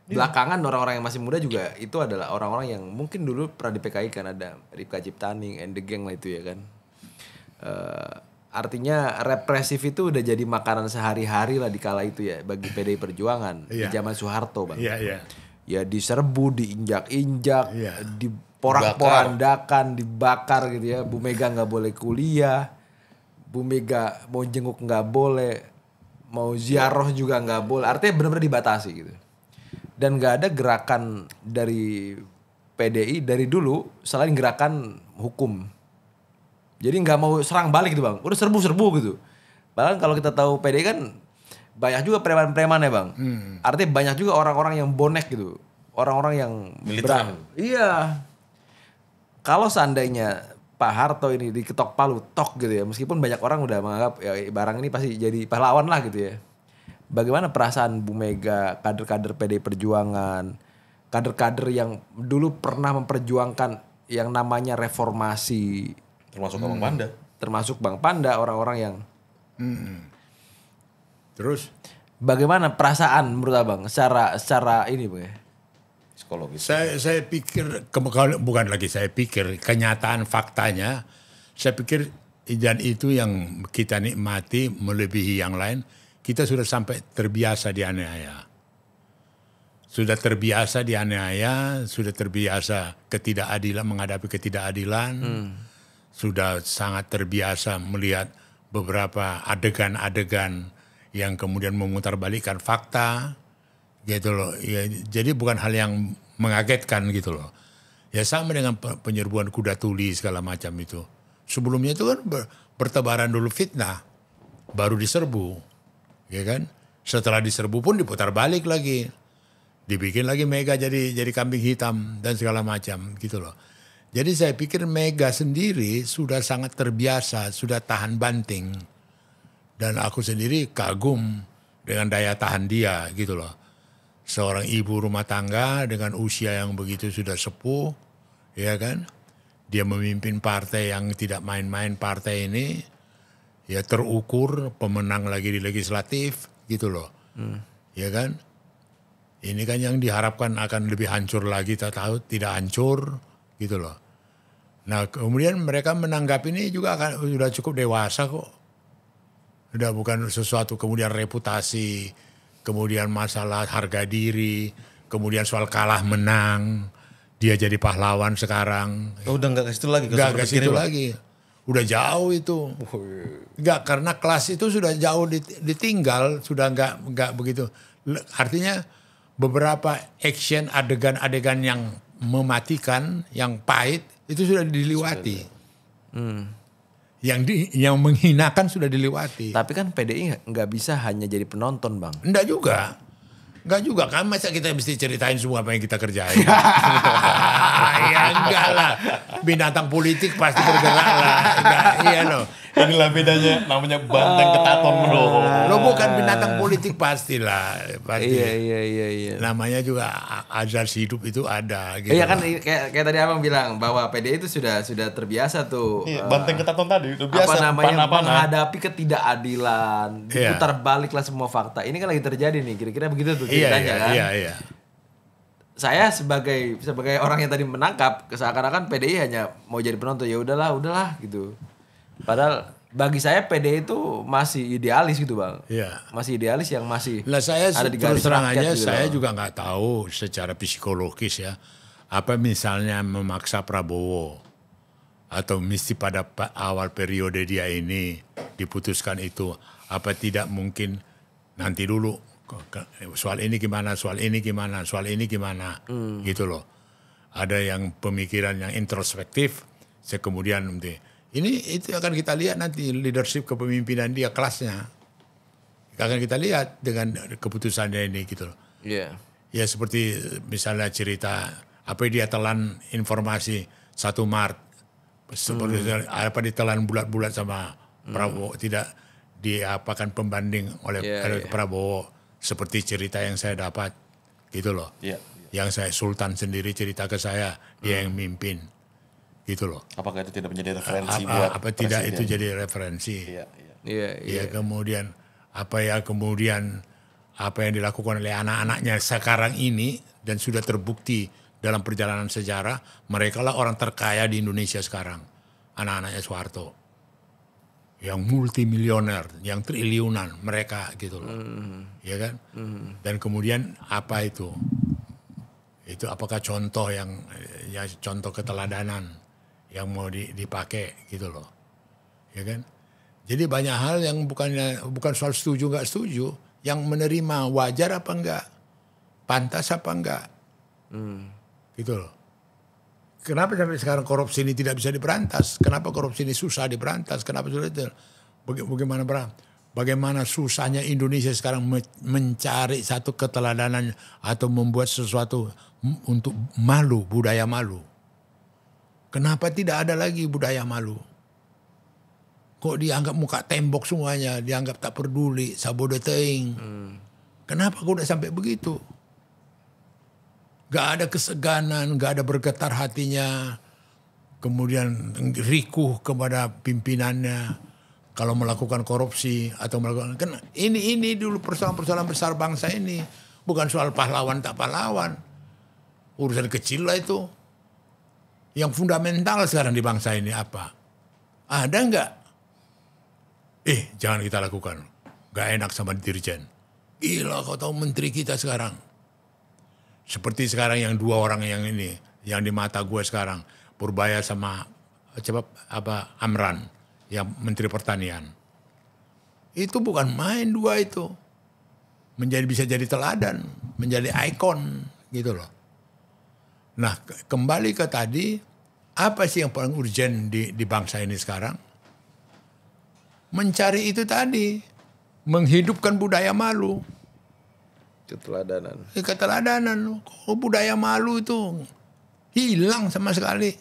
E: belakangan orang-orang yang masih muda juga itu adalah orang-orang yang mungkin dulu pernah di PKI-kan, ada Rifka Ciptaning, and the gang lah itu ya kan. Artinya represif itu udah jadi makanan sehari-hari lah di kala itu ya bagi PDI Perjuangan di zaman Soeharto Bang. Ya diserbu, diinjak-injak, diporak-porandakan, dibakar gitu ya. Bu Mega nggak boleh kuliah, Bu Mega mau jenguk nggak boleh, mau ziarah juga nggak boleh. Artinya benar-benar dibatasi gitu. Dan nggak ada gerakan dari PDI dari dulu selain gerakan hukum. Jadi nggak mau serang balik gitu Bang, udah serbu-serbu gitu. Bahkan kalau kita tahu PDI kan banyak juga preman-preman ya Bang. Artinya banyak juga orang-orang yang bonek gitu. Orang-orang yang
D: militan.
E: Iya. Kalau seandainya Pak Harto ini diketok palu tok gitu ya. Meskipun banyak orang udah menganggap ya barang ini pasti jadi pahlawan lah gitu ya. Bagaimana perasaan Bu Mega, kader-kader PDI Perjuangan, kader-kader yang dulu pernah memperjuangkan yang namanya reformasi.
D: Termasuk Bang Panda.
E: Termasuk Bang Panda, orang-orang yang
A: Terus
E: bagaimana perasaan menurut Abang secara ini Bang ya?
D: Psikologis.
A: saya pikir bukan lagi saya pikir, kenyataan faktanya saya pikir dan itu yang kita nikmati melebihi yang lain, kita sudah sampai terbiasa dianiaya. Sudah terbiasa dianiaya, sudah terbiasa ketidakadilan, menghadapi ketidakadilan. Sudah sangat terbiasa melihat beberapa adegan-adegan yang kemudian memutarbalikkan fakta gitu loh. Ya, jadi bukan hal yang mengagetkan gitu loh. Ya sama dengan penyerbuan kuda tuli segala macam itu. Sebelumnya itu kan bertebaran dulu fitnah, baru diserbu, ya kan? Setelah diserbu pun diputar balik lagi, dibikin lagi Mega jadi kambing hitam dan segala macam gitu loh. Jadi saya pikir Mega sendiri sudah sangat terbiasa, sudah tahan banting. Dan aku sendiri kagum dengan daya tahan dia gitu loh. Seorang ibu rumah tangga dengan usia yang begitu sudah sepuh, ya kan. Dia memimpin partai yang tidak main-main partai ini. Ya terukur, pemenang lagi di legislatif gitu loh. Ya kan. Ini kan yang diharapkan akan lebih hancur lagi, tak tahu tidak hancur. Gitu loh. Nah kemudian mereka menanggap ini juga akan sudah cukup dewasa kok. Sudah bukan sesuatu kemudian reputasi, kemudian masalah harga diri, kemudian soal kalah menang, dia jadi pahlawan sekarang.
D: Oh udah nggak ke situ lagi?
A: Nggak ke situ lagi. Udah jauh itu. Nggak, karena kelas itu sudah jauh ditinggal, sudah nggak begitu. Artinya beberapa action adegan-adegan yang mematikan, yang pahit itu sudah dilewati. Yang menghinakan sudah dilewati.
E: Tapi kan PDI nggak bisa hanya jadi penonton Bang.
A: Enggak juga kan, masa kita mesti ceritain semua apa yang kita kerjain. Ya enggak lah, binatang politik pasti bergerak lah. Iya loh.
D: Inilah bedanya, namanya banteng ketaton bro.
A: Lo bukan binatang politik pastilah. Pasti.
E: Iya.
A: Namanya juga azas hidup itu ada. Gitu.
E: Iya kan kayak tadi Abang bilang bahwa PDI itu sudah terbiasa tuh.
D: Iya, banteng ketaton tadi udah biasa.
E: Apa namanya menghadapi ketidakadilan, diputar baliklah semua fakta. Ini kan lagi terjadi nih, kira-kira begitu tuh ceritanya kan.
A: Iya.
E: Saya sebagai orang yang tadi menangkap, seakan-akan PDI hanya mau jadi penonton, ya udahlah gitu. Padahal bagi saya PDI itu masih idealis gitu Bang.
A: Iya.
E: Masih idealis yang masih
A: saya
E: ada di
A: terus
E: garis
A: terang
E: rakyat
A: aja
E: gitu
A: saya
E: loh.
A: juga nggak tahu secara psikologis ya. Apa misalnya memaksa Prabowo atau mesti pada awal periode dia ini diputuskan itu, apa tidak mungkin nanti dulu soal ini gimana gitu loh. Ada yang pemikiran yang introspektif, kemudian itu akan kita lihat nanti leadership kepemimpinan dia, kelasnya akan kita lihat dengan keputusannya ini gitu loh.
E: Iya.
A: Ya seperti misalnya cerita apa dia telan informasi 1 Maret seperti apa ditelan bulat-bulat sama Prabowo, tidak diapakan pembanding oleh Prabowo, seperti cerita yang saya dapat gitu loh. Yang saya Sultan sendiri cerita ke saya, dia yang mimpin gitu loh.
D: Apakah itu tidak menjadi referensi buat
A: Apa tidak
D: presiden?
A: itu jadi referensi?
D: Iya.
E: Iya.
A: Ya kemudian apa yang dilakukan oleh anak-anaknya sekarang ini dan sudah terbukti dalam perjalanan sejarah, mereka lah orang terkaya di Indonesia sekarang, anak-anaknya Soeharto, yang multimilioner, yang triliunan mereka gitu loh, ya kan? Dan kemudian apa itu? Itu apakah contoh contoh keteladanan yang mau dipakai gitu loh, ya kan? Jadi banyak hal yang bukan soal setuju nggak setuju, yang menerima wajar apa enggak, pantas apa enggak, gitu loh. Kenapa sampai sekarang korupsi ini tidak bisa diberantas? Kenapa korupsi ini susah diberantas? Kenapa sulit? Bagaimana susahnya Indonesia sekarang mencari satu keteladanan atau membuat sesuatu untuk malu, budaya malu. Kenapa tidak ada lagi budaya malu? Kok dianggap muka tembok semuanya, dianggap tak peduli, sabodo teing. Kenapa kok udah sampai begitu? Gak ada keseganan, gak ada bergetar hatinya. Kemudian rikuh kepada pimpinannya kalau melakukan korupsi atau melakukan. Kan ini dulu persoalan-persoalan besar bangsa ini. Bukan soal pahlawan tak pahlawan. Urusan kecil lah itu. Yang fundamental sekarang di bangsa ini apa? Ada nggak? Jangan kita lakukan. Gak enak sama dirjen. Gila kau tahu menteri kita sekarang. Seperti sekarang yang dua orang yang ini. Yang di mata gue sekarang. Purbaya sama Amran. Yang menteri pertanian. Itu bukan main dua itu. Bisa jadi teladan. Menjadi ikon gitu loh. Nah kembali ke tadi. Apa sih yang paling urgent di bangsa ini sekarang? Mencari itu tadi, menghidupkan budaya malu. Keteladanan. Kok budaya malu itu hilang sama sekali.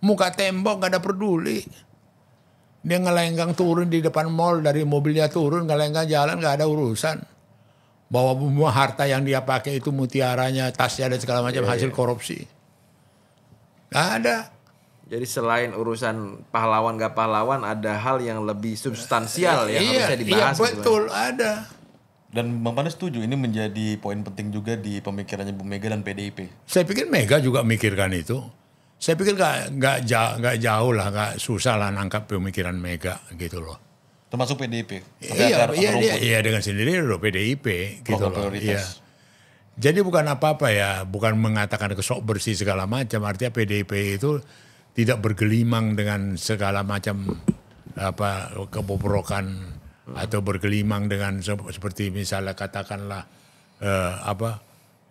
A: Muka tembok gak ada peduli. Dia ngelenggang turun di depan mall, dari mobilnya turun, ngelenggang jalan gak ada urusan. Bahwa semua harta yang dia pakai itu mutiaranya, tasnya dan segala macam hasil korupsi. Gak ada.
E: Jadi selain urusan pahlawan gak pahlawan, ada hal yang lebih substansial yang harusnya dibahas.
A: Iya betul, ada.
D: Dan Bang Pandes setuju ini menjadi poin penting juga di pemikirannya Bu Mega dan PDIP.
A: Saya pikir Mega juga mikirkan itu. Saya pikir gak jauh lah, gak susah lah nangkap pemikiran Mega gitu loh.
D: Termasuk PDIP.
A: Iya dengan sendiri loh PDIP gitu loh. Iya. Jadi bukan apa-apa ya, bukan mengatakan kesok bersih segala macam. Artinya PDIP itu tidak bergelimang dengan segala macam kebobrokan atau bergelimang dengan seperti misalnya katakanlah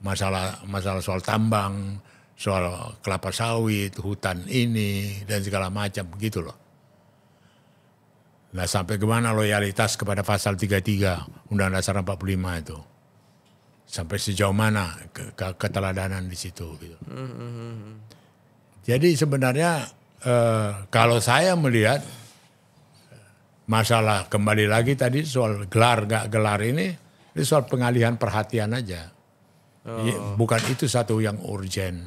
A: masalah soal tambang, soal kelapa sawit, hutan ini dan segala macam begitu loh. Nah sampai kemana loyalitas kepada pasal 33 Undang-Undang Dasar 45 itu? Sampai sejauh mana keteladanan di situ gitu. Jadi sebenarnya kalau saya melihat masalah kembali lagi tadi soal gelar gak gelar ini soal pengalihan perhatian aja. Bukan itu satu yang urgent.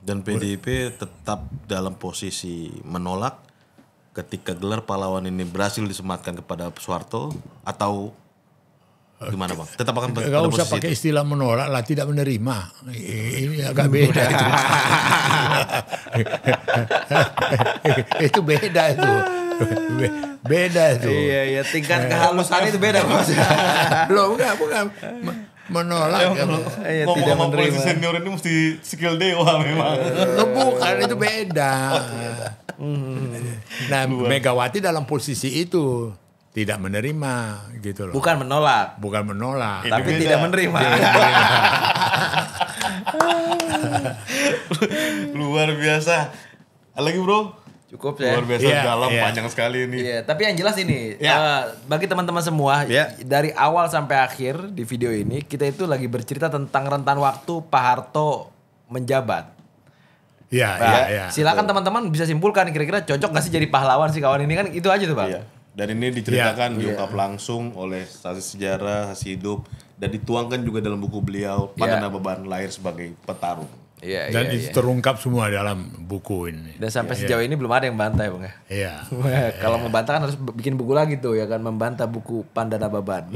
D: Dan PDIP tetap dalam posisi menolak ketika gelar pahlawan ini berhasil disematkan kepada Soeharto atau gimana Bang? Tetap akan
A: gak usah pakai istilah menolak lah, tidak menerima. Ini agak beda itu. Itu beda itu. Beda itu.
E: Iya, tingkat kehalusan itu beda Mas.
A: Loh, bukan. Menolak.
D: Tidak menerima. Senior ini mesti skill dewa memang.
A: Loh, bukan, itu beda. Nah, Megawati dalam posisi itu tidak menerima gitu loh.
E: Bukan menolak.
A: Tapi
E: tidak menerima.
D: Luar biasa. Lagi bro?
E: Cukup ya.
D: Luar biasa dalam panjang sekali ini.
E: Iya, tapi yang jelas ini bagi teman-teman semua dari awal sampai akhir di video ini kita itu lagi bercerita tentang rentan waktu Pak Harto menjabat.
A: Iya.
E: Silakan teman-teman bisa simpulkan kira-kira cocok gak sih jadi pahlawan si kawan ini kan itu aja tuh Bang.
D: Iya. Dan ini diceritakan diungkap langsung oleh saksi sejarah, saksi hidup dan dituangkan juga dalam buku beliau Pandana Beban lahir sebagai petarung.
E: Iya,
A: Dan itu terungkap semua dalam buku ini.
E: Dan sampai sejauh ini belum ada yang bantai, Bang ya.
A: Iya.
E: Kalau membantah kan harus bikin buku lagi tuh ya kan, membantah buku Pandana Baban.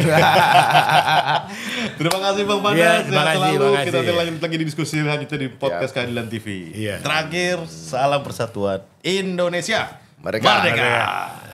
D: Terima kasih Bang Panda.
A: Iya,
D: Sehat
A: terima kasih,
D: selalu.
A: terima kasih.
D: Kita lanjut lagi di diskusi selanjutnya di podcast Keadilan TV.
A: Iya.
D: Terakhir, salam persatuan Indonesia.
E: Merdeka.
D: Merdeka.